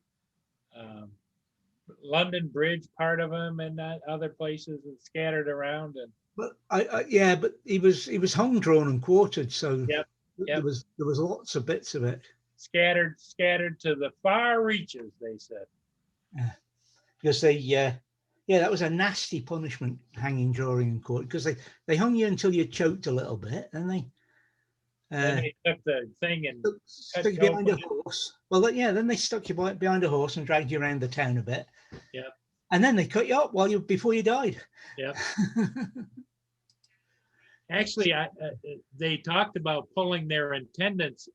London Bridge part of them and not other places and scattered around? And but yeah, but he was hung, drawn, and quartered, so yep. there was lots of bits of it scattered to the far reaches, they said. because they yeah, that was a nasty punishment, hanging, drawing, and quartered, because they hung you until you choked a little bit, and they then they took the thing and stuck you behind a horse. Well, yeah, then they stuck you behind a horse and dragged you around the town a bit. Yeah. And then they cut you up before you died. Yeah. Actually, they talked about pulling their intestines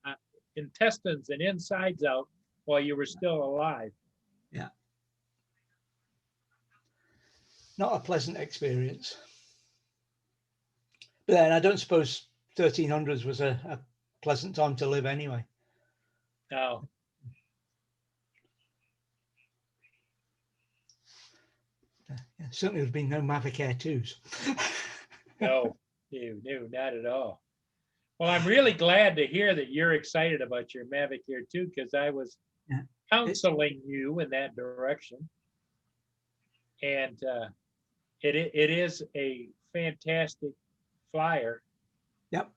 and insides out while you were still alive. Yeah. Not a pleasant experience. But then I don't suppose 1300s was a pleasant time to live anyway. No. Yeah, certainly there's been no Mavic Air 2s. No, not at all. Well, I'm really glad to hear that you're excited about your Mavic Air 2, because I was counseling you in that direction. And it is a fantastic flyer. Yep.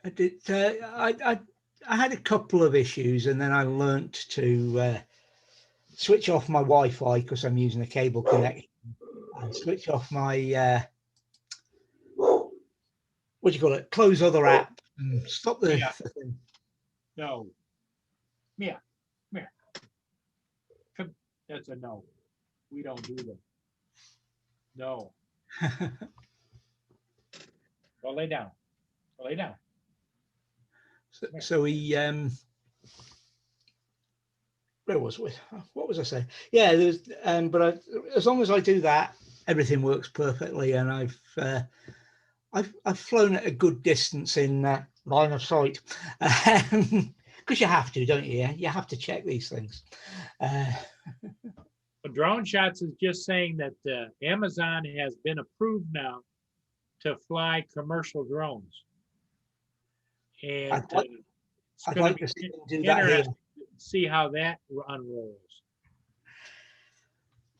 I did. I had a couple of issues, and then I learnt to switch off my Wi-Fi because I'm using a cable connection, and switch off my what do you call it? Close other app and stop the thing. No. Yeah. That's a no. We don't do that. No. Go lay down. Go lay down. So he where was we? What was I saying? Yeah, there's but as long as I do that, everything works perfectly, and I've flown at a good distance in line of sight, because you have to, don't you? You have to check these things. But Drone Shots is just saying that Amazon has been approved now to fly commercial drones. And I'd like to see them do that here. See how that unrolls.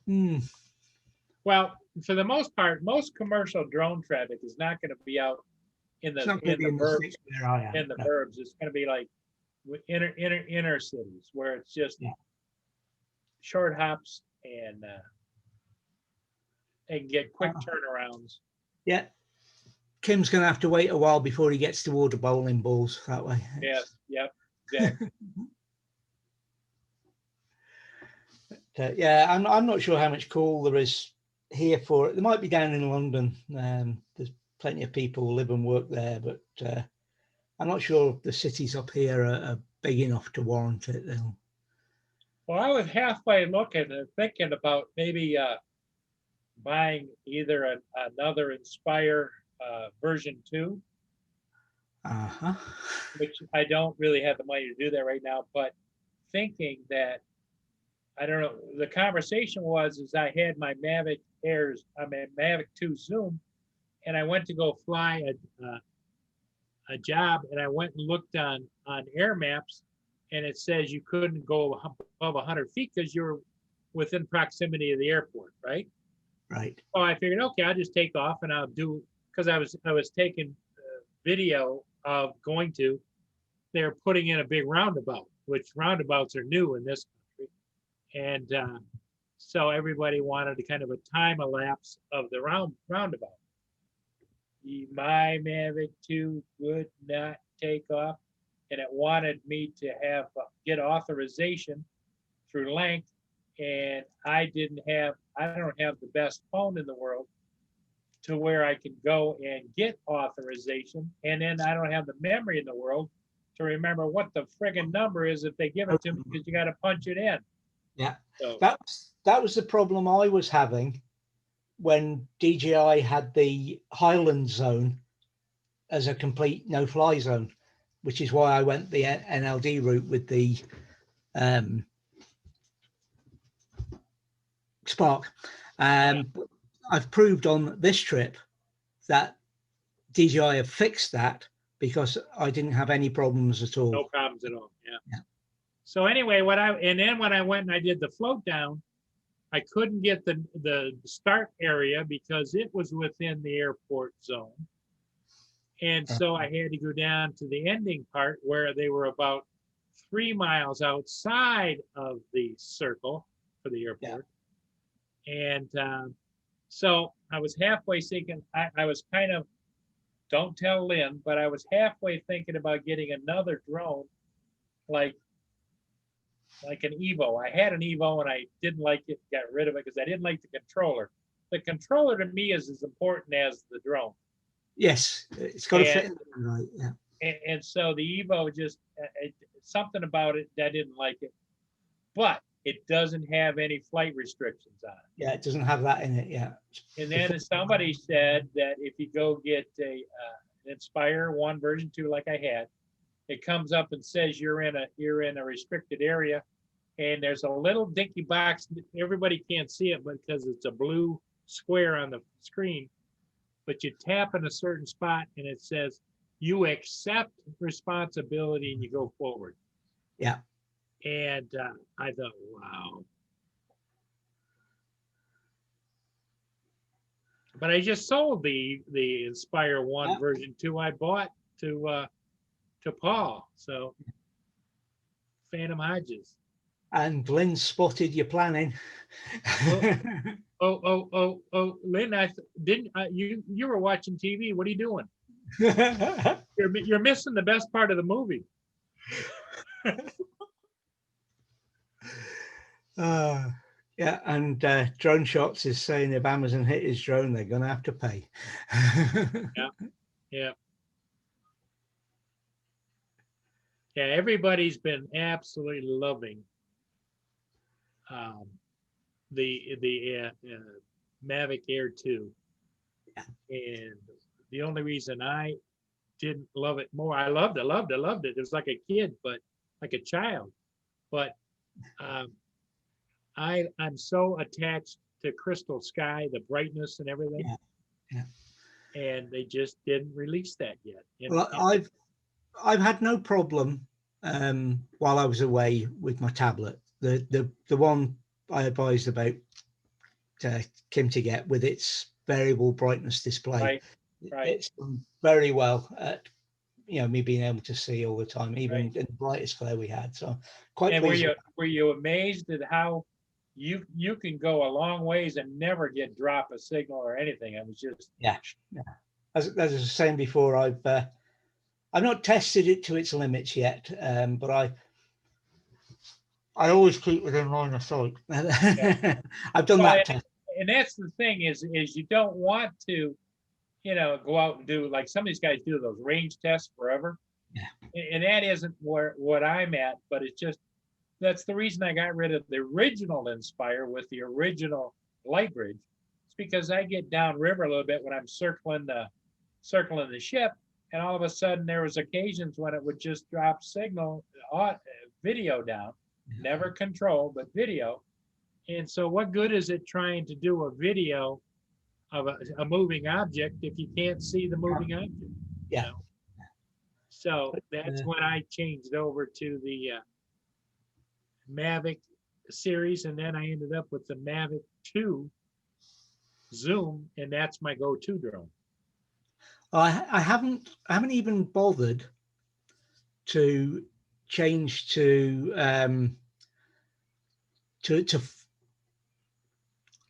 Hmm. Well, for the most part, most commercial drone traffic is not going to be out in It's the not going to be in the burbs. sticks where I am. In the No. burbs, it's going to be like inner cities where it's just Yeah. short hops and get quick Uh, turnarounds. Yeah. Kim's going to have to wait a while before he gets to order bowling balls that way. Yes, yep, exactly. Yeah, I'm not sure how much call there is here for it. There might be down in London. There's plenty of people who live and work there, but I'm not sure the cities up here are big enough to warrant it. Though. Well, I was halfway looking and thinking about maybe buying either another Inspire version 2, Uh-huh. which I don't really have the money to do that right now, but thinking that, I don't know, the conversation was is I had my Mavic Airs, I mean Mavic 2 Zoom, and I went to go fly a job, and I went and looked on air maps, and it says you couldn't go above 100 feet because you're within proximity of the airport, right? Right. So I figured, okay, I'll just take off and I'll do, because I was taking video of going to, they're putting in a big roundabout, which roundabouts are new in this country. And so everybody wanted a kind of a time elapse of the roundabout. My Mavic 2 would not take off, and it wanted me to have get authorization through length, and I don't have the best phone in the world to where I can go and get authorization, and then I don't have the memory in the world to remember what the friggin' number is if they give it to me, because you got to punch it in. Yeah, so that was the problem I was having when DJI had the Highland zone as a complete no-fly zone, which is why I went the NLD route with the Spark. I've proved on this trip that DJI have fixed that because I didn't have any problems at all. No problems at all. Yeah. So anyway, when I went and I did the float down, I couldn't get the start area because it was within the airport zone. And so I had to go down to the ending part where they were about 3 miles outside of the circle for the airport. Yeah. And so I was halfway thinking, I was kind of, don't tell Lynn, but I was halfway thinking about getting another drone like an Evo. I had an Evo and I didn't like it, got rid of it because I didn't like the controller. The controller to me is as important as the drone. Yes, it's got to fit in there, right. Yeah. And so the Evo just, something about it, I didn't like it. But it doesn't have any flight restrictions on it. Yeah, it doesn't have that in it, yeah. And then somebody said that if you go get an Inspire 1 version 2 like I had, it comes up and says you're in a restricted area, and there's a little dinky box. Everybody can't see it because it's a blue square on the screen, but you tap in a certain spot and it says you accept responsibility and you go forward. Yeah. And I thought, wow. But I just sold the Inspire 1 version 2 I bought to Paul. So Phantom Hodges. And Lynn spotted your planning. Oh, Lynn, you were watching TV. What are you doing? You're missing the best part of the movie. Yeah, and Drone Shots is saying if Amazon hit his drone, they're going to have to pay. Yeah. Yeah, everybody's been absolutely loving the Mavic Air 2. Yeah. And the only reason I didn't love it more, I loved it. It was like a kid, but like a child. But I'm so attached to Crystal Sky, the brightness and everything. Yeah. And they just didn't release that yet. Well, I've had no problem while I was away with my tablet. The one I advised about Kim to get with its variable brightness display. Right, right. It's done very well at me being able to see all the time, even Right. in the brightest glare we had. So quite And pleased. were you amazed at how you can go a long ways and never get drop a signal or anything? I was just Yeah. As I was saying before, I've not tested it to its limits yet, but I always keep within line of sight. Yeah. I've done that test. And that's the thing is you don't want to, go out and do like some of these guys do those range tests forever. Yeah. And that isn't what I'm at, but it's just that's the reason I got rid of the original Inspire with the original light bridge. It's because I get downriver a little bit when I'm circling the ship, and all of a sudden there was occasions when it would just drop signal video down, never control, but video. And so what good is it trying to do a video of a moving object if you can't see the moving object? Yeah. So that's when I changed over to the Mavic series, and then I ended up with the Mavic 2 Zoom, and that's my go-to drone. I haven't even bothered to change to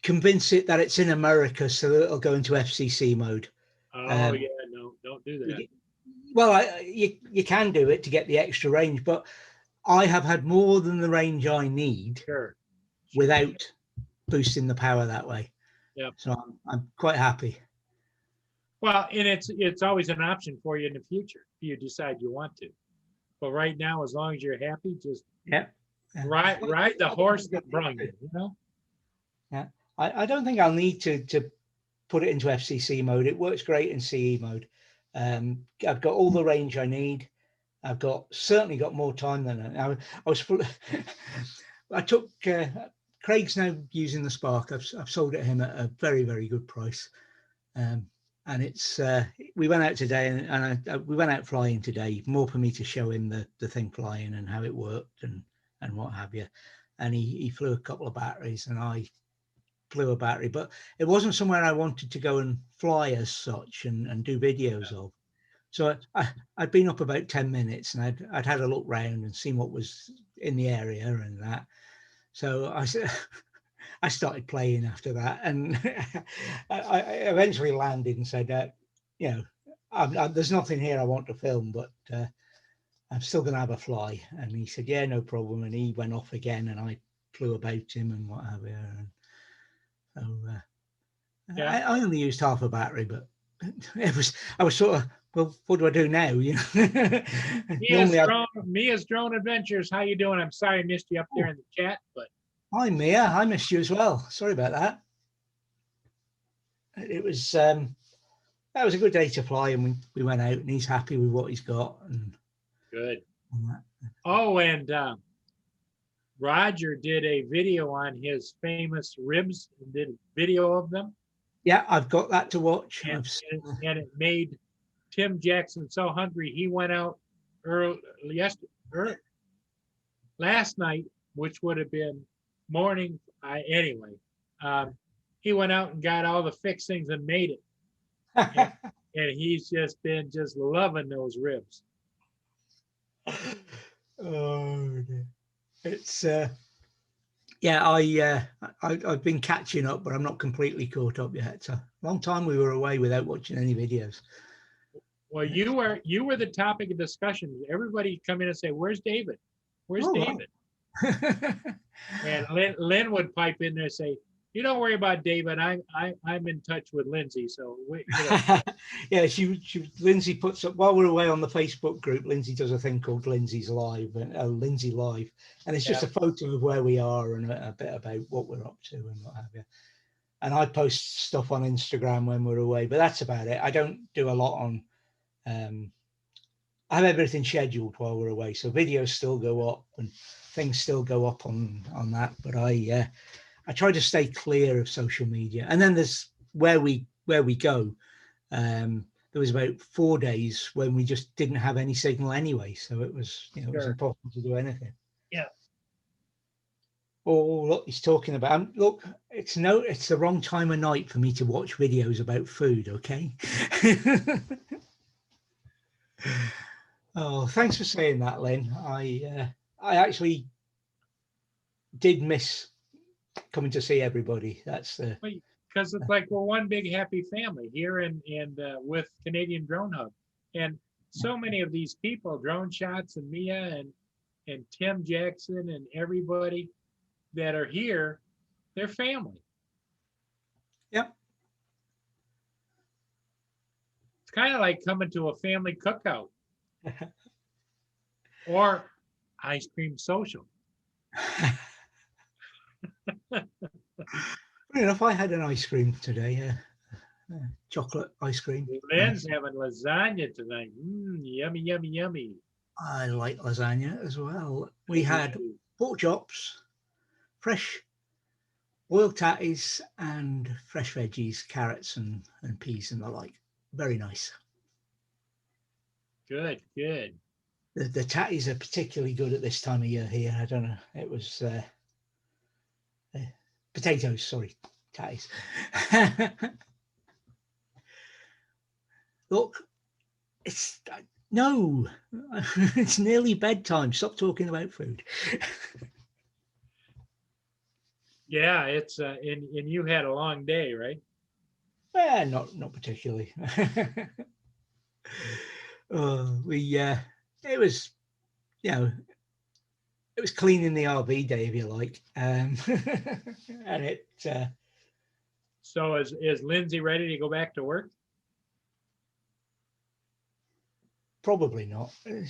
convince it that it's in America so that it'll go into FCC mode. Oh yeah, no, don't do that. Well, you can do it to get the extra range, but I have had more than the range I need without boosting the power that way. Yeah. So I'm quite happy. Well, and it's always an option for you in the future if you decide you want to. But right now, as long as you're happy, just ride the horse that brung you. Yeah, I don't think I'll need to put it into FCC mode. It works great in CE mode. I've got all the range I need. I've certainly got more time than I was. I took Craig's now using the Spark. I've sold it to him at a very, very good price. And it's we went out today and we went out flying today, more for me to show him the thing flying and how it worked and what have you. And he flew a couple of batteries and I flew a battery, but it wasn't somewhere I wanted to go and fly as such and do videos of. So I'd been up about 10 minutes and I'd had a look round and seen what was in the area and that. So I started playing after that, and I eventually landed and said, there's nothing here I want to film, but I'm still going to have a fly. And he said, yeah, no problem. And he went off again, and I flew about him and what have you. And so I only used half a battery, but I was sort of, well, what do I do now? Mia's Drone Adventures. How you doing? I'm sorry I missed you up there in the chat, but. Hi, Mia. I missed you as well. Sorry about that. It was that was a good day to fly, and we went out, and he's happy with what he's got. And good. Oh, and Roger did a video on his famous ribs. Did a video of them. Yeah, I've got that to watch. And it made Tim Jackson so hungry he went out last night, which would have been morning. He went out and got all the fixings and made it. And he's just been loving those ribs. Oh, it's I've been catching up, but I'm not completely caught up yet. It's a long time we were away without watching any videos. Well, you were the topic of discussion. Everybody come in and say, "Where's David? Where's David?" Right. And Lynn would pipe in there and say, "You don't worry about David. I'm in touch with Lindsay." So yeah, Lindsay puts up while we're away on the Facebook group. Lindsay does a thing called Lindsay's Live and Lindsay Live, and it's just a photo of where we are and a bit about what we're up to and what have you. And I post stuff on Instagram when we're away, but that's about it. I don't do a lot on. I have everything scheduled while we're away, so videos still go up and things still go up on that. But I try to stay clear of social media. And then there's where we go. There was about 4 days when we just didn't have any signal anyway, so it was it was impossible to do anything. Yeah. Oh, look, he's talking about. Look, it's the wrong time of night for me to watch videos about food. Okay. Oh, thanks for saying that, Lynn. I actually did miss coming to see everybody. That's the Because it's like we're one big happy family here and with Canadian Drone Hub. And so many of these people, Drone Shots and Mia and Tim Jackson and everybody that are here, they're family. Yep. It's kind of like coming to a family cookout or ice cream social. Funny enough, I had an ice cream today. Chocolate ice cream. Lynn's having lasagna tonight. Yummy, yummy, yummy. I like lasagna as well. We had pork chops, fresh boiled tatties, and fresh veggies, carrots and peas and the like. Very nice. Good, good. The tatties are particularly good at this time of year here. I don't know. It was potatoes, sorry, tatties. Look, it's no, it's nearly bedtime. Stop talking about food. Yeah, it's and you had a long day, right? Not particularly. It was, it was cleaning the RV day, if you like, and it. So is Lindsay ready to go back to work? Probably not. I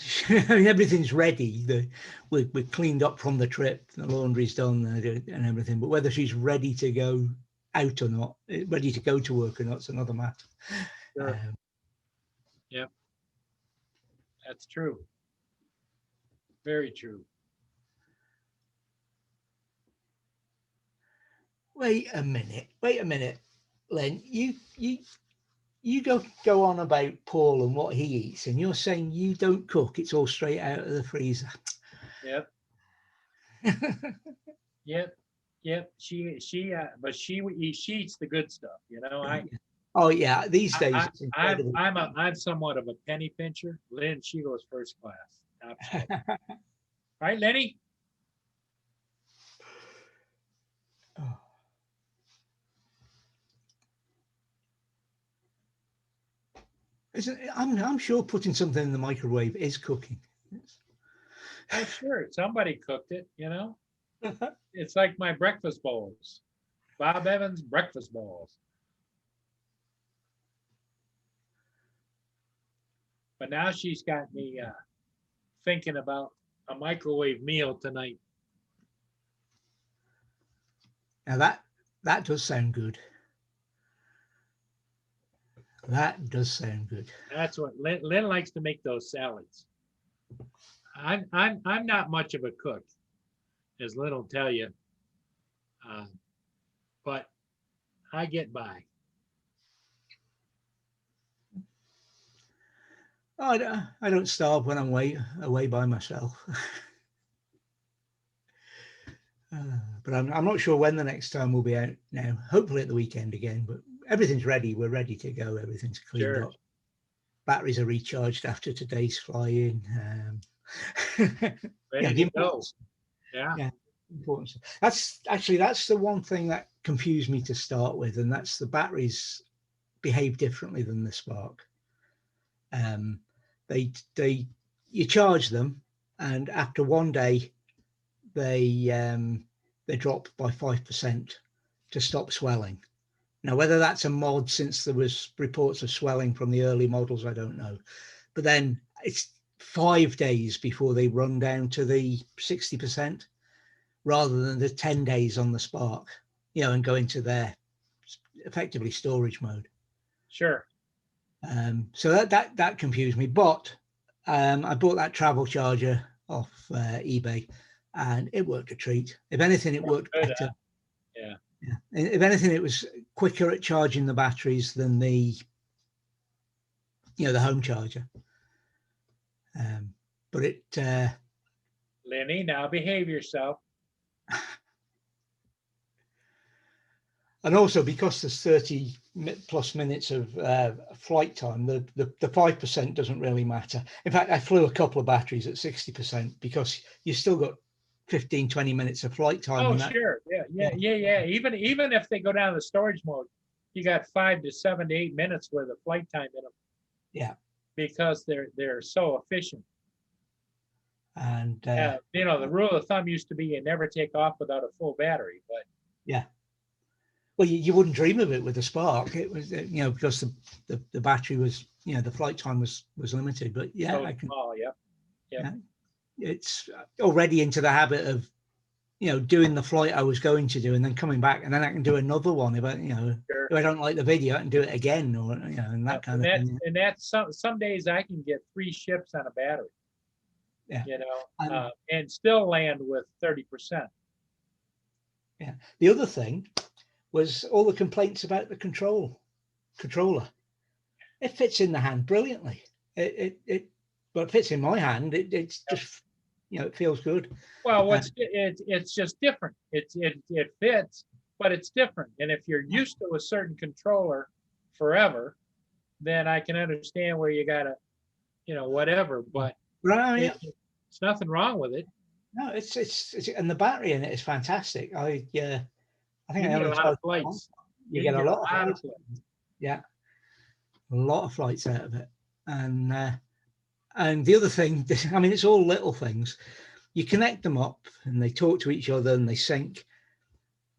mean, everything's ready. We're cleaned up from the trip. The laundry's done and everything. But whether she's ready to go out or not, ready to go to work or not, it's another matter. Sure. Yep. That's true. Very true. Wait a minute, Len. You go on about Paul and what he eats, and you're saying you don't cook. It's all straight out of the freezer. Yep. Yep. Yep. She eats the good stuff. You know, Oh yeah, these days I'm somewhat of a penny pincher. Lynn, she goes first class. Absolutely. Right, Lenny? Oh. I'm sure putting something in the microwave is cooking. Oh, sure. Somebody cooked it, you know? It's like my breakfast bowls. Bob Evans breakfast bowls. But now she's got me thinking about a microwave meal tonight. Now that does sound good. That does sound good. That's what Lynn likes to make, those salads. I'm not much of a cook, as Lynn will tell you, but I get by. Oh, I don't starve when I'm away by myself. But I'm not sure when the next time we'll be out now. Hopefully at the weekend again, but everything's ready. We're ready to go. Everything's cleaned up. Batteries are recharged after today's flying. Ready to go. Yeah. Important. That's the one thing that confused me to start with, and that's the batteries behave differently than the Spark. You charge them, and after one day, they drop by 5% to stop swelling. Now, whether that's a mod since there was reports of swelling from the early models, I don't know. But then it's 5 days before they run down to the 60%, rather than the 10 days on the Spark, and go into their effectively storage mode. Sure. So that confused me. But I bought that travel charger off eBay, and it worked a treat. If anything, it worked better. Yeah. If anything, it was quicker at charging the batteries than the home charger. But it. Lenny, now behave yourself. And also because there's 30 plus minutes of flight time, the 5% doesn't really matter. In fact, I flew a couple of batteries at 60% because you still got 15, 20 minutes of flight time. Oh, and that, sure. Yeah. Even if they go down to storage mode, you got 5 to 7 to 8 minutes worth of flight time in them. Yeah. Because they're so efficient. And you know, the rule of thumb used to be you never take off without a full battery, but yeah. Well, you wouldn't dream of it with the Spark. It was, you know, because the battery was, you know, the flight time was limited. But yeah, so I can. small. Yep. Yeah, it's already into the habit of, you know, doing the flight I was going to do and then coming back, and then I can do another one if I, you know, Sure. if I don't like the video, I can do it again, or you know, and that kind of thing. And that's some days I can get 3 ships on a battery. Yeah. You know, and still land with 30%. Yeah. The other thing was all the complaints about the controller. It fits in the hand brilliantly. But it fits in my hand. It's just, you know, it feels good. Well, it's just different. It fits, but it's different. And if you're used to a certain controller forever, then I can understand where you gotta, you know, whatever. But Right. it's nothing wrong with it. No, it's and the battery in it is fantastic. I think You I get a only lot of tried flights. You get a lot of flights. flights. Yeah, a lot of flights out of it. And the other thing, I mean, it's all little things. You connect them up, and they talk to each other, and they sync.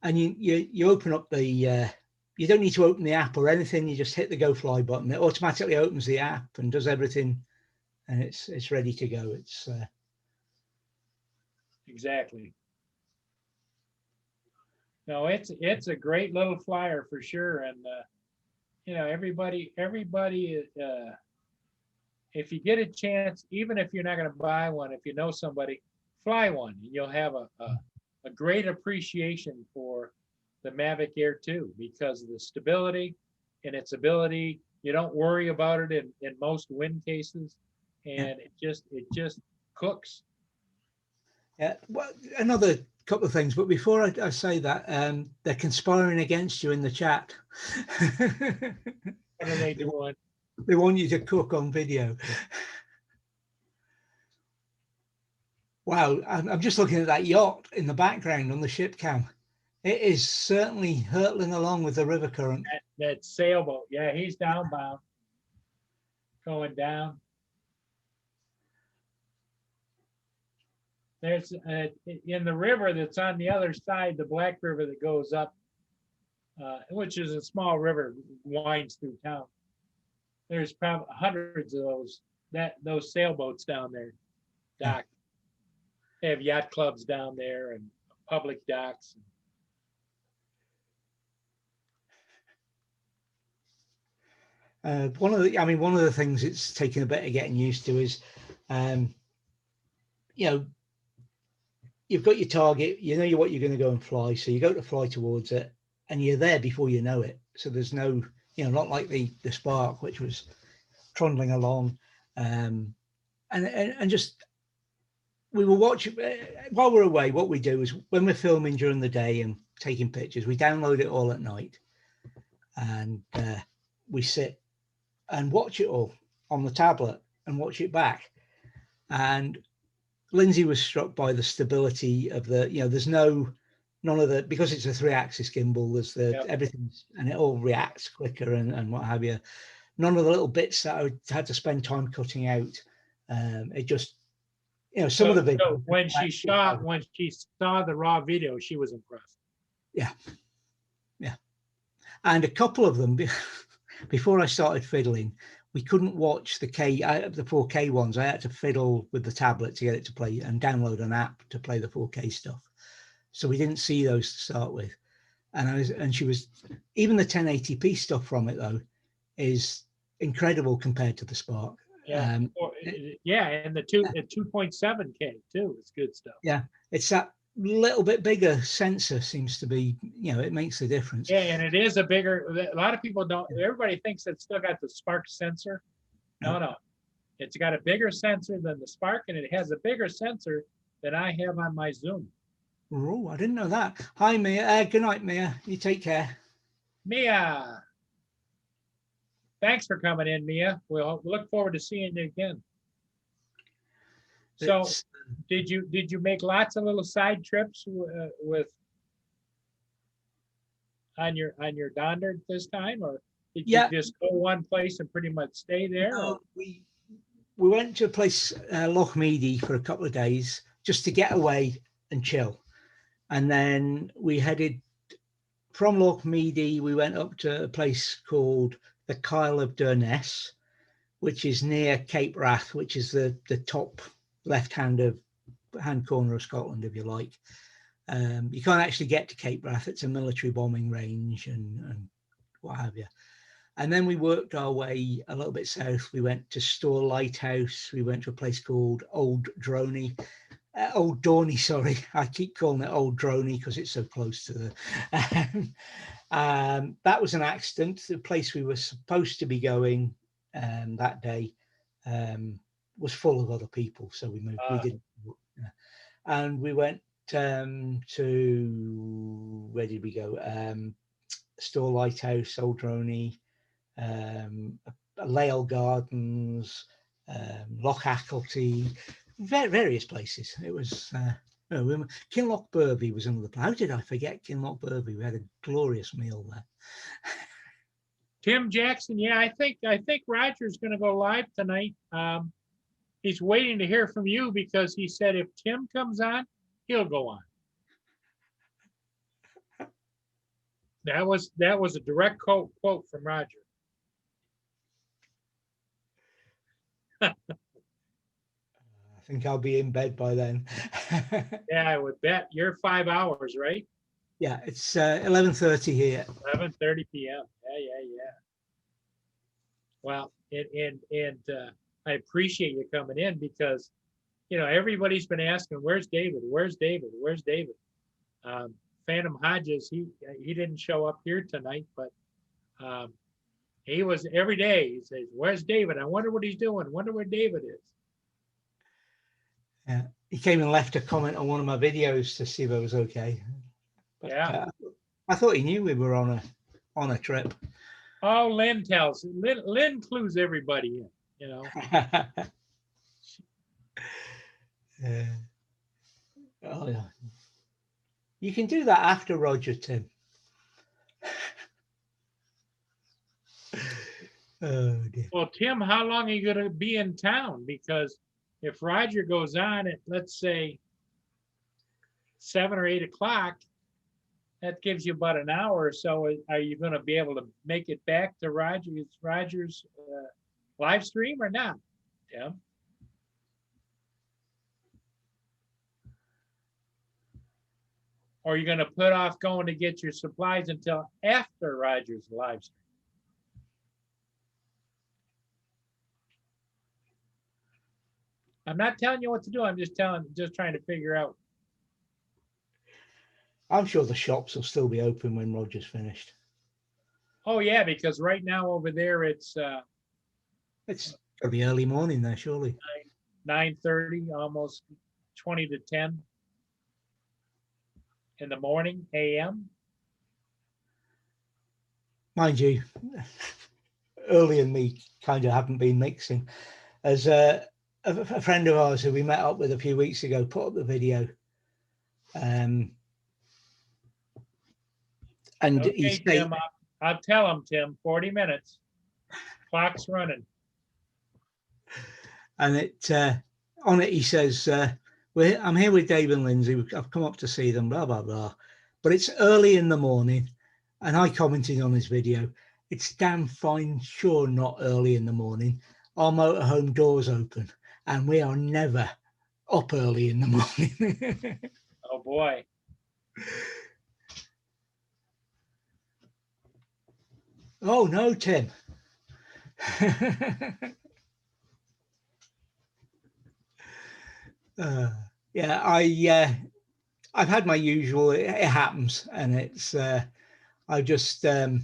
And you open up the. You don't need to open the app or anything. You just hit the Go Fly button. It automatically opens the app and does everything, and it's ready to go. It's Exactly. No, it's a great little flyer for sure, and you know, everybody, if you get a chance, even if you're not going to buy one, if you know somebody, fly one, and you'll have a great appreciation for the Mavic Air 2 because of the stability and its ability. You don't worry about it in most wind cases, and it just cooks. Yeah. Well, another couple of things, but before I say that, they're conspiring against you in the chat. What are they doing? They want you to cook on video. Wow, I'm just looking at that yacht in the background on the ship cam. It is certainly hurtling along with the river current. That sailboat, yeah, he's downbound, going down. There's in the river that's on the other side, the Black River that goes up, which is a small river, winds through town. There's probably hundreds of those sailboats down there, docked. They have yacht clubs down there and public docks. One of the things it's taken a bit of getting used to is, you know, you've got your target, you know what you're going to go and fly, so you go to fly towards it, and you're there before you know it. So there's no, you know, not like the Spark, which was trundling along, and just we were watching while we're away. What we do is when we're filming during the day and taking pictures, we download it all at night, and we sit and watch it all on the tablet and watch it back. And Lindsay was struck by the stability of the, you know, there's none of the, because it's a 3-axis gimbal, there's everything, and it all reacts quicker and what have you. None of the little bits that I had to spend time cutting out. It just, you know, some of the videos. So when she saw the raw video, she was impressed. Yeah. And a couple of them, before I started fiddling, we couldn't watch the 4K ones. I had to fiddle with the tablet to get it to play and download an app to play the 4K stuff. So we didn't see those to start with. And she was, even the 1080p stuff from it though, is incredible compared to the Spark. Yeah, and the 2.7K too. It's good stuff. Yeah, it's that little bit bigger sensor seems to be, you know, it makes a difference. Yeah, and it is a lot of people don't, everybody thinks it's still got the Spark sensor. No. It's got a bigger sensor than the Spark, and it has a bigger sensor than I have on my Zoom. Oh, I didn't know that. Hi, Mia. Good night, Mia. You take care. Mia. Thanks for coming in, Mia. We'll look forward to seeing you again. So, It's, did you make lots of little side trips with on your Donder this time, or did you yeah, just go one place and pretty much stay there? no, we went to a place, Lochmeady, for a couple of days just to get away and chill. And then we headed from Lochmeady, we went up to a place called the Kyle of Durness, which is near Cape Wrath, which is the top left-hand corner of Scotland, if you like. You can't actually get to Cape Wrath. It's a military bombing range and what have you. And then we worked our way a little bit south. We went to Store Lighthouse. We went to a place called Old Droney. Old Dorney, sorry. I keep calling it Old Droney because it's so close to the... that was an accident. The place we were supposed to be going that day was full of other people. So we moved. We didn't. And we went to... Where did we go? Store Lighthouse, Old Droney, Lale Gardens, Loch Acklety, various places. It was Kinloch Burvey was another place. How did I forget Kinloch Burvey? We had a glorious meal there. Tim Jackson, yeah, I think Roger's going to go live tonight. He's waiting to hear from you because he said if Tim comes on, he'll go on. That was a direct quote from Roger. I think I'll be in bed by then. Yeah, I would bet. You're 5 hours, right? Yeah, it's 11:30 here. 11:30 p.m. Yeah. Well, and I appreciate you coming in because, everybody's been asking, where's David? Where's David? Where's David? Phantom Hodges, he didn't show up here tonight, but he was every day. He says, "Where's David? I wonder what he's doing. Wonder where David is." He came and left a comment on one of my videos to see if I was okay. But, yeah, I thought he knew we were on a trip. Oh, Lynn tells. Lynn clues everybody in. Oh yeah. You can do that after Roger, Tim. Oh dear. Well, Tim, how long are you going to be in town? Because if Roger goes on at, let's say, 7 or 8 o'clock, that gives you about an hour or so. Are you going to be able to make it back to Roger's live stream or not, Tim? Or are you going to put off going to get your supplies until after Roger's live stream? I'm not telling you what to do. I'm just trying to figure out. I'm sure the shops will still be open when Roger's finished. Oh yeah, because right now over there it's gotta be early morning there, surely. 9:30, almost 20 to 10 in the morning, a.m. Mind you, early and me kind of haven't been mixing. As a friend of ours who we met up with a few weeks ago put up the video. And Okay, Tim, I'll tell him, Tim, 40 minutes. Clock's running. And on it he says, I'm here with Dave and Lindsay. I've come up to see them, blah, blah, blah. But it's early in the morning. And I commented on his video, it's damn fine, sure not early in the morning. Our motorhome doors open and we are never up early in the morning. Oh boy. Oh no, Tim. Yeah, I've had my usual. It happens, and it's. I just what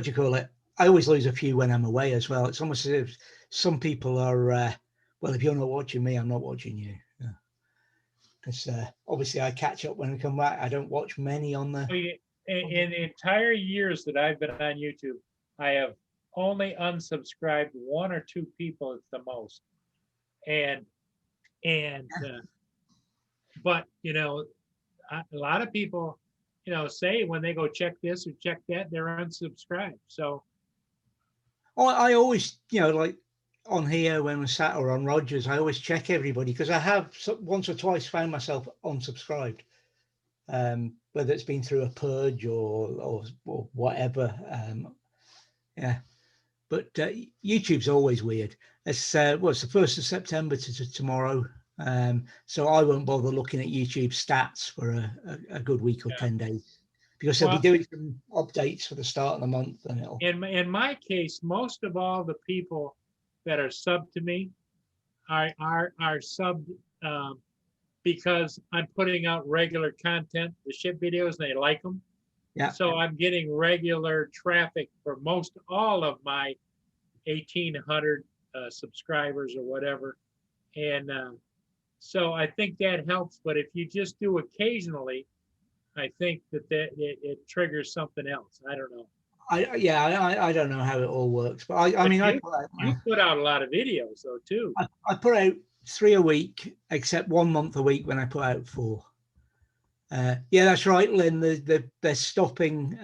do you call it? I always lose a few when I'm away as well. It's almost as if some people are. Well, if you're not watching me, I'm not watching you. Because obviously I catch up when I come back. I don't watch many on the. Well, in the entire years that I've been on YouTube, I have only unsubscribed one or two people at the most. And but you know, a lot of people, you know, say when they go check this or check that, they're unsubscribed. So I always, you know, like on here when we're sat or on Rogers, I always check everybody because I have once or twice found myself unsubscribed, whether it's been through a purge or whatever. Yeah, but YouTube's always weird. It's well, it's the 1st of September to tomorrow. So I won't bother looking at YouTube stats for a good week or 10 days because they'll be doing some updates for the start of the month. And it'll... In my case, most of all the people that are subbed to me are subbed because I'm putting out regular content, the ship videos, and they like them. Yeah. So I'm getting regular traffic for most all of my 1,800 subscribers or whatever. And so I think that helps. But if you just do occasionally, I think that it triggers something else. I don't know. I don't know how it all works, but I mean, you put out a lot of videos though too. I put out 3 a week, except 1 month a week when I put out 4. Yeah, that's right, Lynn. They're stopping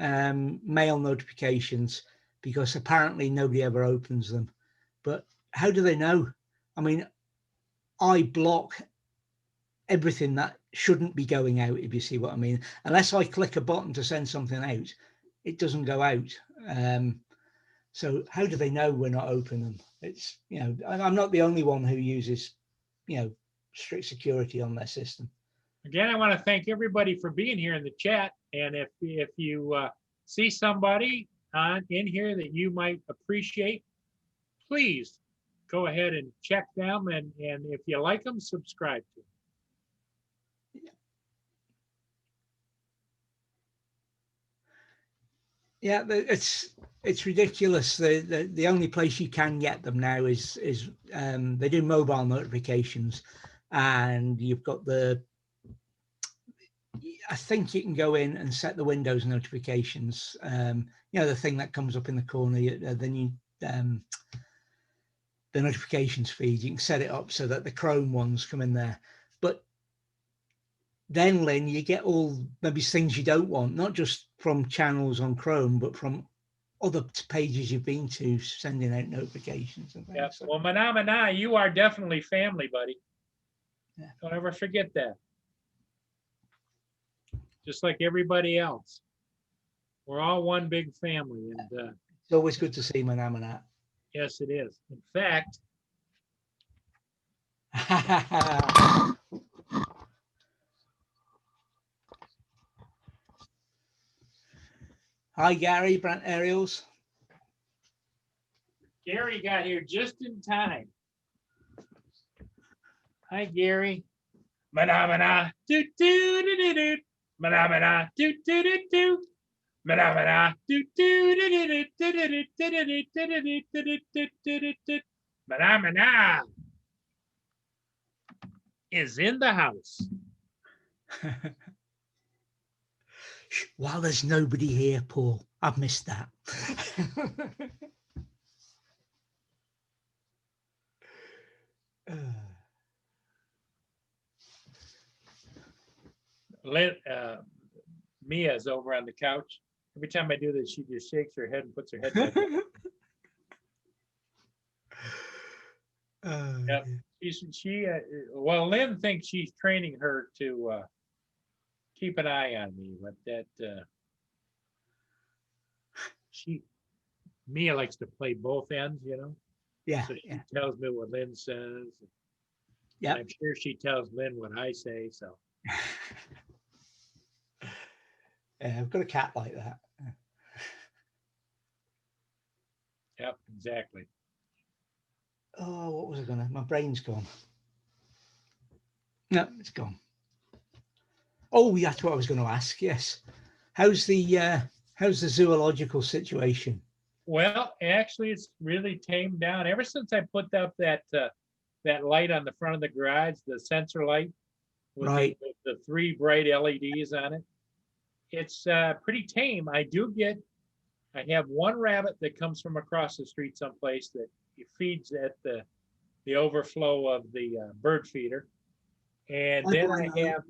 mail notifications because apparently nobody ever opens them. But how do they know? I mean, I block everything that shouldn't be going out, if you see what I mean. Unless I click a button to send something out, it doesn't go out. So how do they know we're not opening them? It's, you know, I'm not the only one who uses, you know, strict security on their system. Again, I want to thank everybody for being here in the chat. And if you see somebody in here that you might appreciate, please go ahead and check them. And if you like them, subscribe to them. Yeah, it's ridiculous. The only place you can get them now is they do mobile notifications, and you've got I think you can go in and set the Windows notifications. You know, the thing that comes up in the corner, the notifications feed. You can set it up so that the Chrome ones come in there. But then, Lynn, you get all maybe things you don't want, not just from channels on Chrome, but from other pages you've been to, sending out notifications and things. Yeah. So, Well, Mana, you are definitely family, buddy. Yeah. Don't ever forget that. Just like everybody else. We're all one big family. And it's always good to see Manamana. yes, it is. In fact, hi, Gary, Brant Aerials. Gary got here just in time. Hi, Gary. Mana, do do do do do. Mana, do do do do. Mana, do do do do do do do. Mana is in the house. While there's nobody here, Paul, I've missed that. Mia's over on the couch. Every time I do this, she just shakes her head and puts her head down. Yeah, well, Lynn thinks she's training her to keep an eye on me, but that Mia likes to play both ends, you know. Yeah. So she tells me what Lynn says. Yeah. I'm sure she tells Lynn what I say. So. Yeah, I've got a cat like that. Yep, exactly. Oh, what was I gonna? My brain's gone. No, it's gone. Oh, that's what I was going to ask. Yes, how's the zoological situation? Well, actually, it's really tamed down ever since I put up that light on the front of the garage, the sensor light with Right. the 3 bright LEDs on it. it's pretty tame. I have one rabbit that comes from across the street someplace that feeds at the overflow of the bird feeder. And then I have,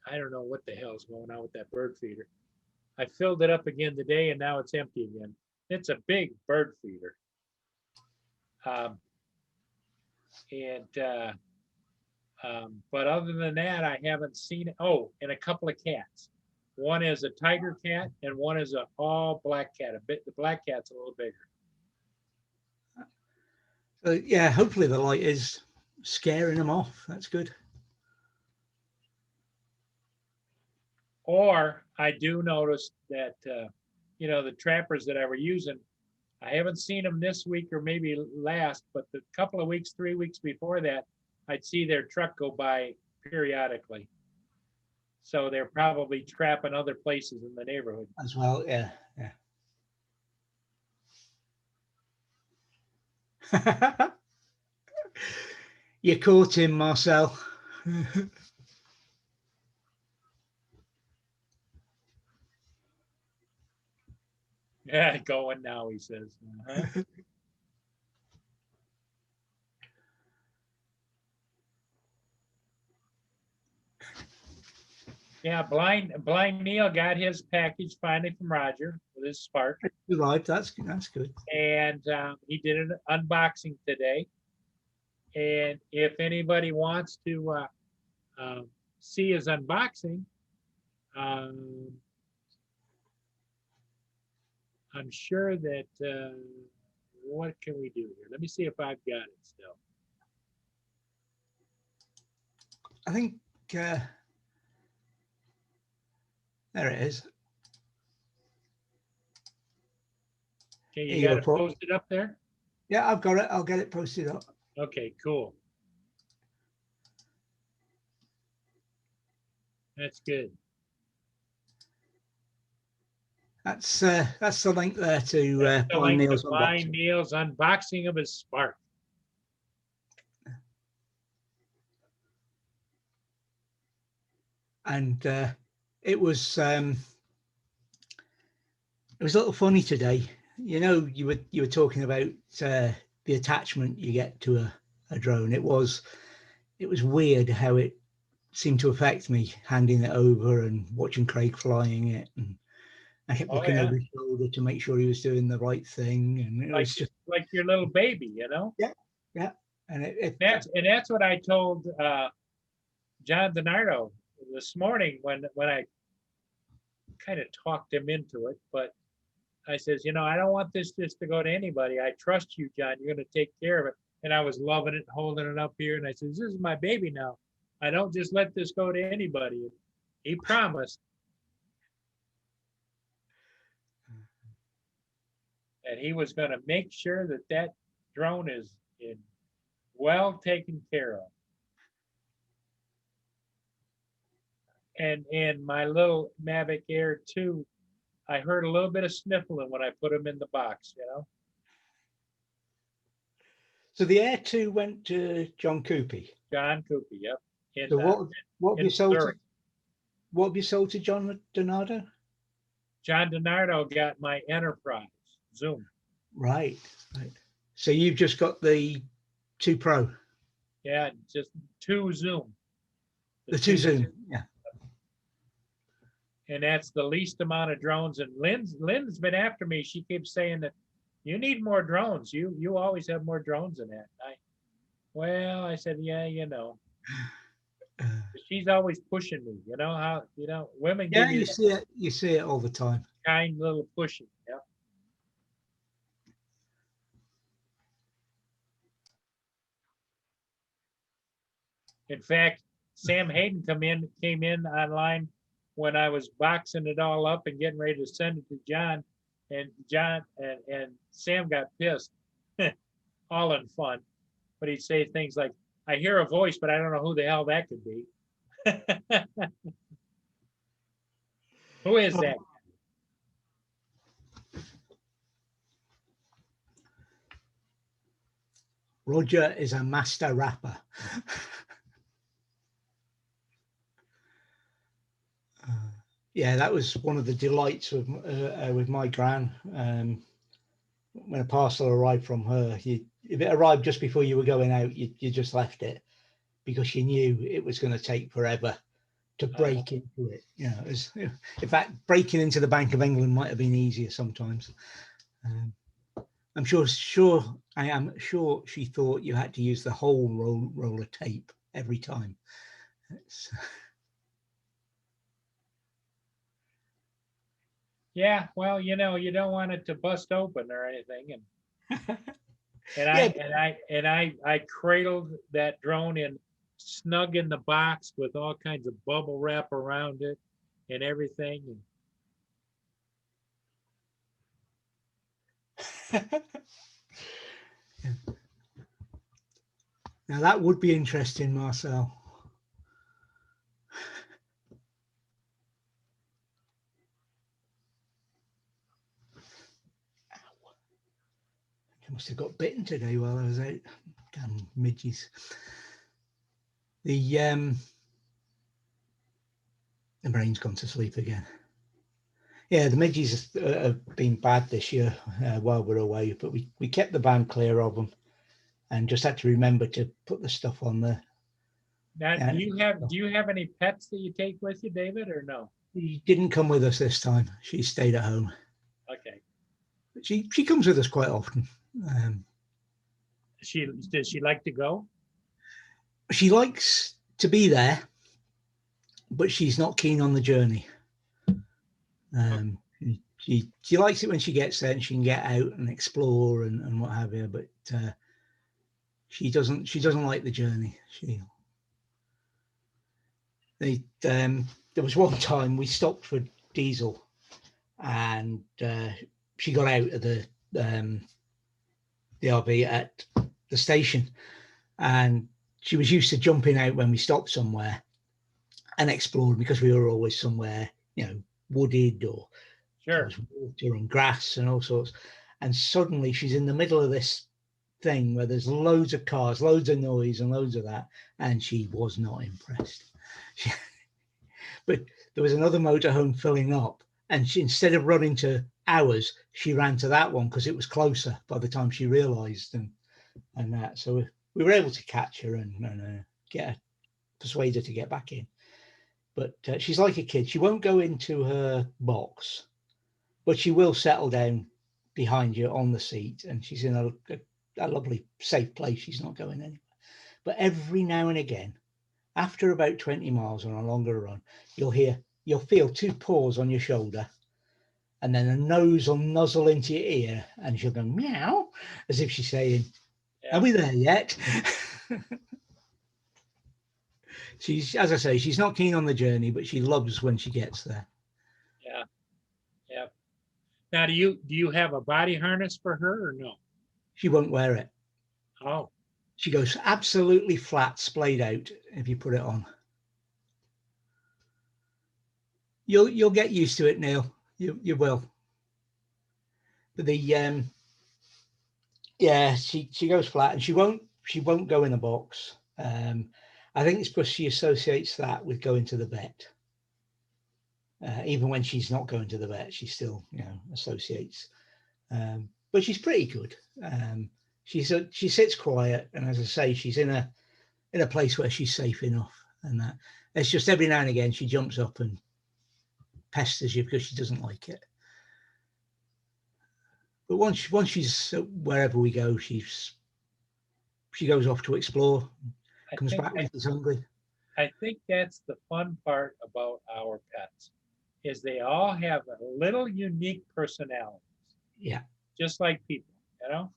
I don't know what the hell's going on with that bird feeder. I filled it up again today and now it's empty again. It's a big bird feeder. But other than that, I haven't seen it. Oh, and a couple of cats. One is a tiger cat and one is an all black cat. The black cat's a little bigger. So yeah, hopefully the light is scaring them off. That's good. Or I do notice that, the trappers that I were using, I haven't seen them this week or maybe last, but the couple of weeks, 3 weeks before that, I'd see their truck go by periodically. So they're probably trapping other places in the neighborhood. As well, yeah. You caught him, Marcel. Yeah, going now, he says. Yeah, blind Neil got his package finally from Roger with his Spark. Right, that's good. And he did an unboxing today. And if anybody wants to see his unboxing, I'm sure that, what can we do here? Let me see if I've got it still. I think there it is. Okay, you got it posted up there? Yeah, I've got it. I'll get it posted up. Okay, cool. That's good. That's the link there to Blind Neil's unboxing of his Spark. And it was a little funny today. You know, you were talking about the attachment you get to a drone. It was weird how it seemed to affect me handing it over and watching Craig flying it, and I kept looking over his shoulder to make sure he was doing the right thing, and it was just like your little baby, you know. Yeah, and that's what I told John DiNardo this morning when I kind of talked him into it, but I says, I don't want this just to go to anybody. I trust you, John. You're going to take care of it. And I was loving it, holding it up here. And I says, this is my baby now. I don't just let this go to anybody. He promised. And he was going to make sure that drone is well taken care of. And my little Mavic Air 2, I heard a little bit of sniffling when I put him in the box, So the Air 2 went to John Coopey. John Coopey, yep. So what have you sold to? What have you sold to John DiNardo? John DiNardo got my Enterprise Zoom. Right. So you've just got the 2 Pro. Yeah, just 2 Zoom. The 2 Zoom, yeah. And that's the least amount of drones. And Lynn's been after me. She keeps saying that you need more drones. You always have more drones than that. I said, yeah, She's always pushing me. You know how women. Yeah, you see it. You see it all the time. Kind little pushing. Yeah. In fact, Sam Hayden came in online when I was boxing it all up and getting ready to send it to John, and John and Sam got pissed, all in fun. But he'd say things like, I hear a voice, but I don't know who the hell that could be. Who is that? Roger is a master rapper. Yeah, that was one of the delights with my gran. When a parcel arrived from her, if it arrived just before you were going out, you just left it because you knew it was going to take forever to break into it. You know, in fact, breaking into the Bank of England might have been easier sometimes. I am sure she thought you had to use the whole roll of tape every time. Yeah, well, you know, you don't want it to bust open or anything, I cradled that drone in snug in the box with all kinds of bubble wrap around it and everything. Now that would be interesting, Marcel. I must have got bitten today while I was out. Damn midges. The brain's gone to sleep again. Yeah, the midges have been bad this year while we're away, but we kept the van clear of them and just had to remember to put the stuff on there. Now, do you have any pets that you take with you, David, or no? She didn't come with us this time. She stayed at home. Okay. But she comes with us quite often. Does she like to go? She likes to be there, but she's not keen on the journey. She likes it when she gets there and she can get out and explore and what have you, but she doesn't like the journey. There was one time we stopped for diesel and she got out of the RV at the station, and she was used to jumping out when we stopped somewhere and exploring because we were always somewhere, you know, wooded or sure, water and grass and all sorts. And suddenly she's in the middle of this thing where there's loads of cars, loads of noise and loads of that, and she was not impressed. But there was another motorhome filling up, and she, instead of running to ours, she ran to that one because it was closer by the time she realized and that. So we were able to catch her and get her, persuade her to get back in. But she's like a kid. She won't go into her box, but she will settle down behind you on the seat, and she's in a lovely, safe place. She's not going anywhere. But every now and again, after about 20 miles on a longer run, you'll feel two paws on your shoulder, and then a nose will nuzzle into your ear, and she'll go meow, as if she's saying, yeah. Are we there yet? She's, as I say, she's not keen on the journey, but she loves when she gets there. Yeah. Yeah. Now, do you have a body harness for her or no? She won't wear it. Oh. She goes absolutely flat, splayed out if you put it on. You'll get used to it, Neil. You will. But she goes flat, and she won't go in a box. I think it's because she associates that with going to the vet. Even when she's not going to the vet, she still, associates. But she's pretty good. She sits quiet, and as I say, she's in a place where she's safe enough. And that it's just every now and again she jumps up and pesters you because she doesn't like it. But once she's wherever we go, she goes off to explore. Comes back when she's hungry. I think that's the fun part about our pets, is they all have a little unique personalities. Yeah. Just like people, you know?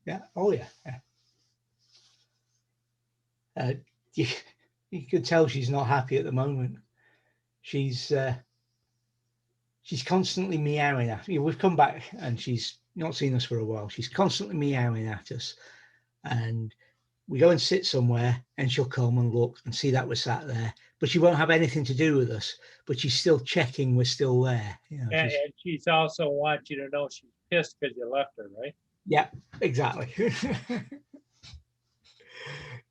Yeah. Oh, yeah. You could tell she's not happy at the moment. She's constantly meowing at you. We've come back and she's not seen us for a while. She's constantly meowing at us, and we go and sit somewhere and she'll come and look and see that we're sat there, but she won't have anything to do with us, but she's still checking we're still there. And she's also wants you to know she's pissed because you left her, right? Yeah, exactly.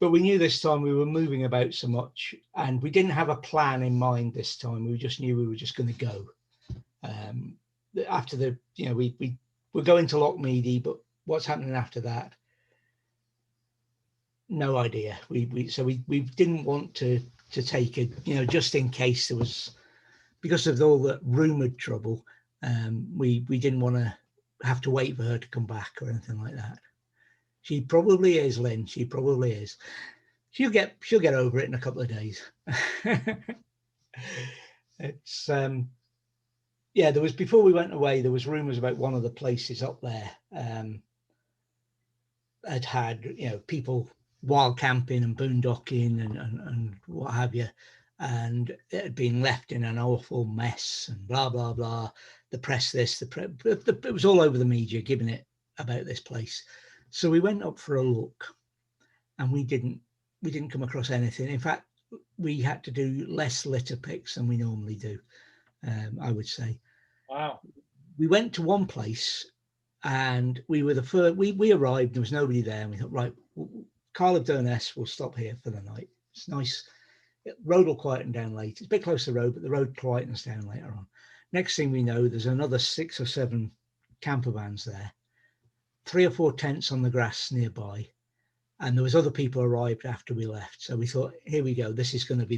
but we knew this time we were moving about so much, and we didn't have a plan in mind this time. We just knew we were just going to go. After the, we're going to Lochmeady, but what's happening after that? No idea. We didn't want to take it, just in case there was, because of all the rumored trouble. We didn't want to have to wait for her to come back or anything like that. She probably is, Lynn. She probably is. She'll get over it in a couple of days. It's there was, before we went away, there was rumors about one of the places up there had people wild camping and boondocking and what have you, and it had been left in an awful mess and blah blah blah. The press this, it was all over the media giving it about this place. So we went up for a look, and we didn't come across anything. In fact, we had to do less litter picks than we normally do. I would say. Wow. We went to one place, and we were the first. We arrived. There was nobody there, and we thought, right, Carl of Durness will stop here for the night. It's nice. The road will quieten down later. It's a bit close to the road, but the road quietens down later on. Next thing we know, there's another 6 or 7 camper vans there, 3 or 4 tents on the grass nearby, and there was other people arrived after we left. So we thought, here we go. This is going to be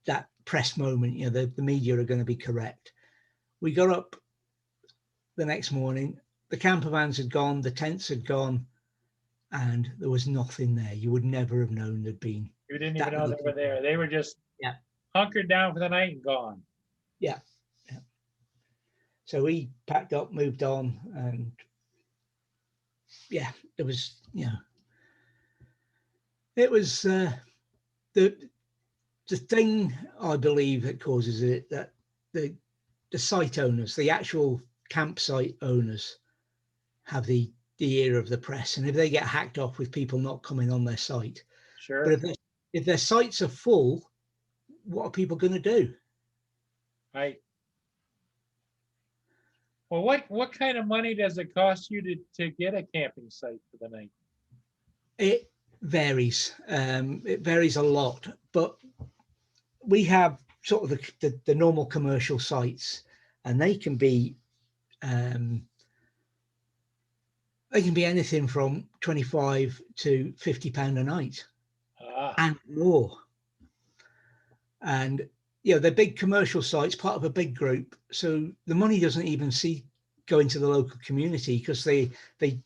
that press moment. The media are going to be correct. We got up the next morning. The camper vans had gone. The tents had gone. And there was nothing there. You would never have known there'd been. You didn't even know they were there. They were just hunkered down for the night and gone. Yeah. So we packed up, moved on, and it was, it was the thing, I believe, that causes it, that the site owners, the actual campsite owners, have the ear of the press, and if they get hacked off with people not coming on their site, sure. But if their sites are full, what are people going to do? Right. Well, what kind of money does it cost you to get a camping site for the night? It varies. It varies a lot, but we have sort of the normal commercial sites, and they can be anything from 25 to 50 pound a night and more. And they're big commercial sites, part of a big group, so the money doesn't even go into the local community, because they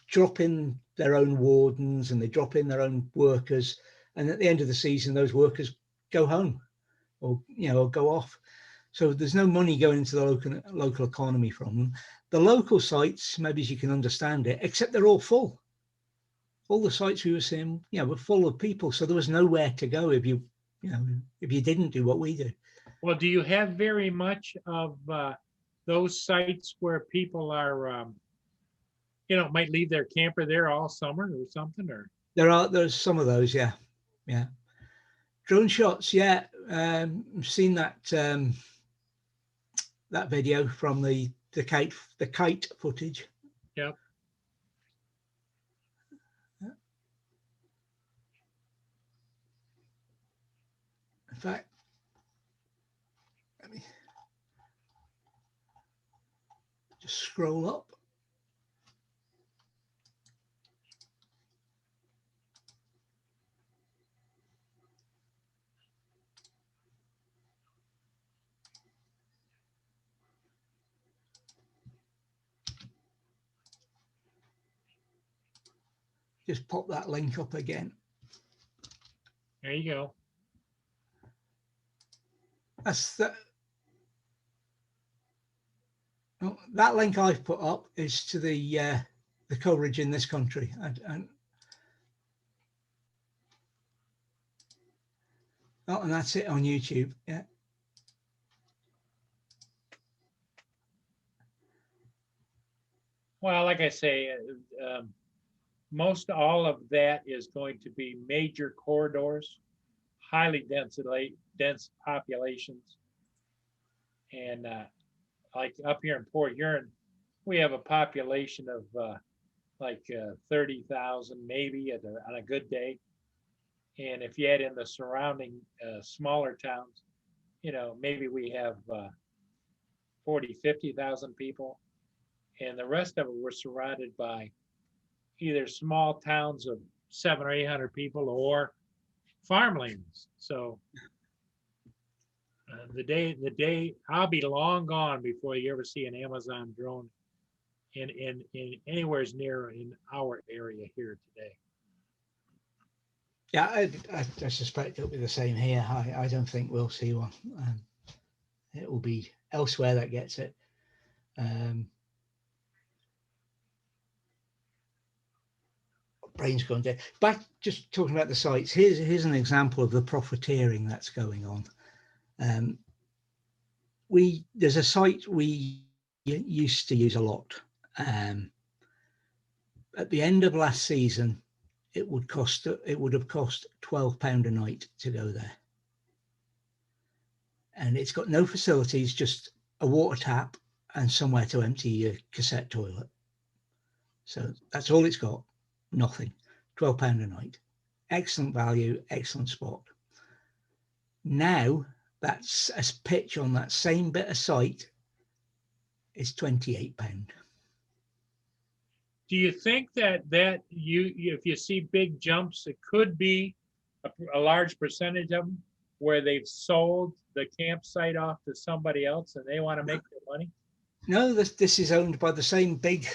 drop in their own wardens and they drop in their own workers, and at the end of the season those workers go home or go off. So there's no money going into the local economy from them. The local sites, maybe as you can understand it, except they're all full. All the sites we were seeing, were full of people. So there was nowhere to go if you didn't do what we do. Well, do you have very much of those sites where people are, might leave their camper there all summer or something? Or there's some of those, yeah. Drone shots, yeah. Seen that that video from the kite footage. Yep. In fact, let me just scroll up. Just pop that link up again. There you go. That's that link I've put up is to the coverage in this country, and that's it on YouTube. Yeah. Well, like I say, most all of that is going to be major corridors, highly dense populations. And like up here in Port Huron, we have a population of 30,000 maybe on a good day. And if you add in the surrounding smaller towns, maybe we have 40, 50,000 people. And the rest of it, we're surrounded by either small towns of 700 or 800 people or farmlands. So the day I'll be long gone before you ever see an Amazon drone in anywhere near in our area here today. Yeah, I suspect it'll be the same here. I don't think we'll see one. It will be elsewhere that gets it. Brain's gone dead. Back just talking about the sites. Here's an example of the profiteering that's going on. There's a site we used to use a lot. At the end of last season, it would have cost £12 a night to go there, and it's got no facilities, just a water tap and somewhere to empty your cassette toilet. So that's all it's got. Nothing. £12 a night. Excellent value, excellent spot. Now that's a pitch on that same bit of site is £28. Do you think that if you see big jumps, it could be a large percentage of them where they've sold the campsite off to somebody else and they want to make their money? No, this is owned by the same big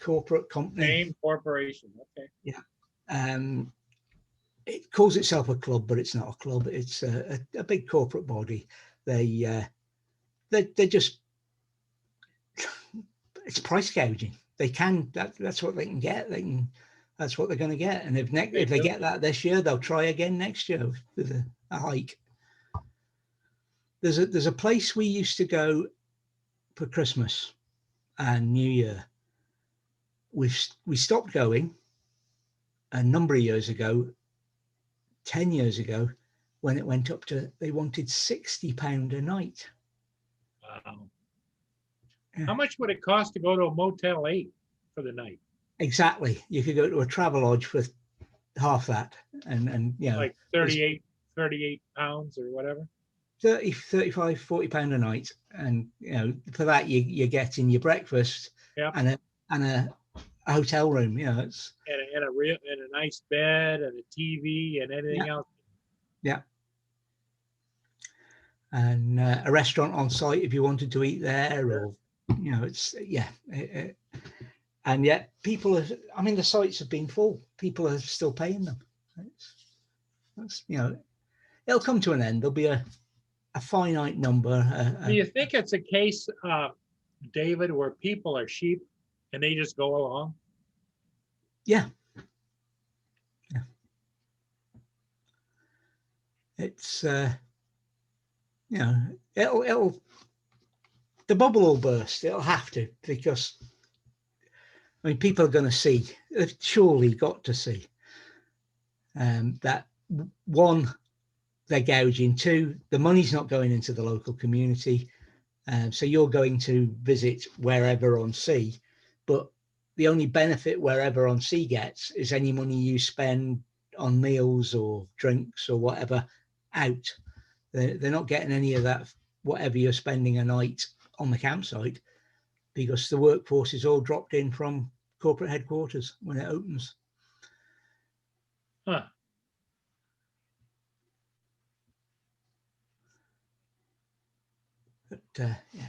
corporate company. Same corporation. Okay. Yeah. It calls itself a club, but it's not a club. It's a big corporate body. They just, it's price gouging. They can, that's what they can get. That's what they're going to get. And if they get that this year, they'll try again next year with a hike. There's a place we used to go for Christmas and New Year. We stopped going a number of years ago, 10 years ago, when it went up to, they wanted £60 a night. Wow. Yeah. How much would it cost to go to a Motel 8 for the night? Exactly. You could go to a travel lodge for half that, and like 38 pounds or whatever. 30, 35, 40 pound a night, and for that you're getting your breakfast, yeah, and a hotel room. It's and a nice bed and a TV and anything else. Yeah. And a restaurant on site if you wanted to eat there, or it's and yet people the sites have been full. People are still paying them. That's it'll come to an end. There'll be a finite number. Do you think it's a case, David, where people are sheep and they just go along? Yeah. It's it'll the bubble will burst. It'll have to, because people are going to see. They've surely got to see that, one, they're gouging. Two, the money's not going into the local community. So you're going to visit wherever on sea, but the only benefit wherever on sea gets is any money you spend on meals or drinks or whatever out. They're not getting any of that, whatever you're spending a night on the campsite, because the workforce is all dropped in from corporate headquarters when it opens. Huh. But yeah.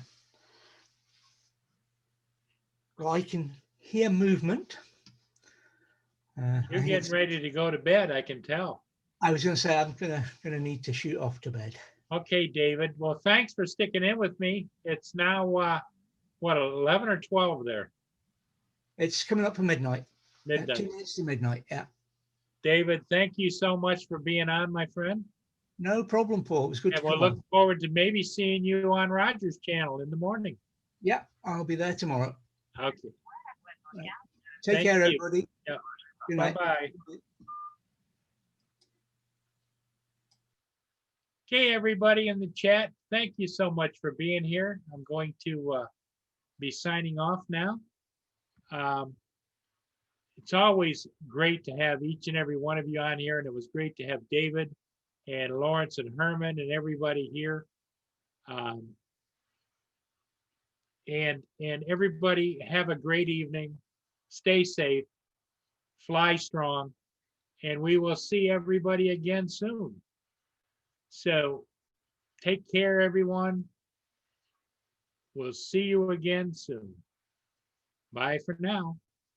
Well, I can hear movement. You're getting ready to go to bed, I can tell. I was going to say I'm gonna need to shoot off to bed. Okay, David. Well, thanks for sticking in with me. It's now what, 11 or 12 there? It's coming up for midnight. Midnight. 2 minutes to midnight. Yeah. David, thank you so much for being on, my friend. No problem, Paul. It was good. And to we'll come look on. forward to maybe seeing you on Roger's channel in the morning. Yeah, I'll be there tomorrow. Okay. Right. Take care, everybody. Yeah. Good night. Bye-bye. Okay, everybody in the chat, thank you so much for being here. I'm going to be signing off now. it's always great to have each and every one of you on here, and it was great to have David and Lawrence and Herman and everybody here. And everybody have a great evening. Stay safe, fly strong, and we will see everybody again soon. So take care, everyone. We'll see you again soon. Bye for now.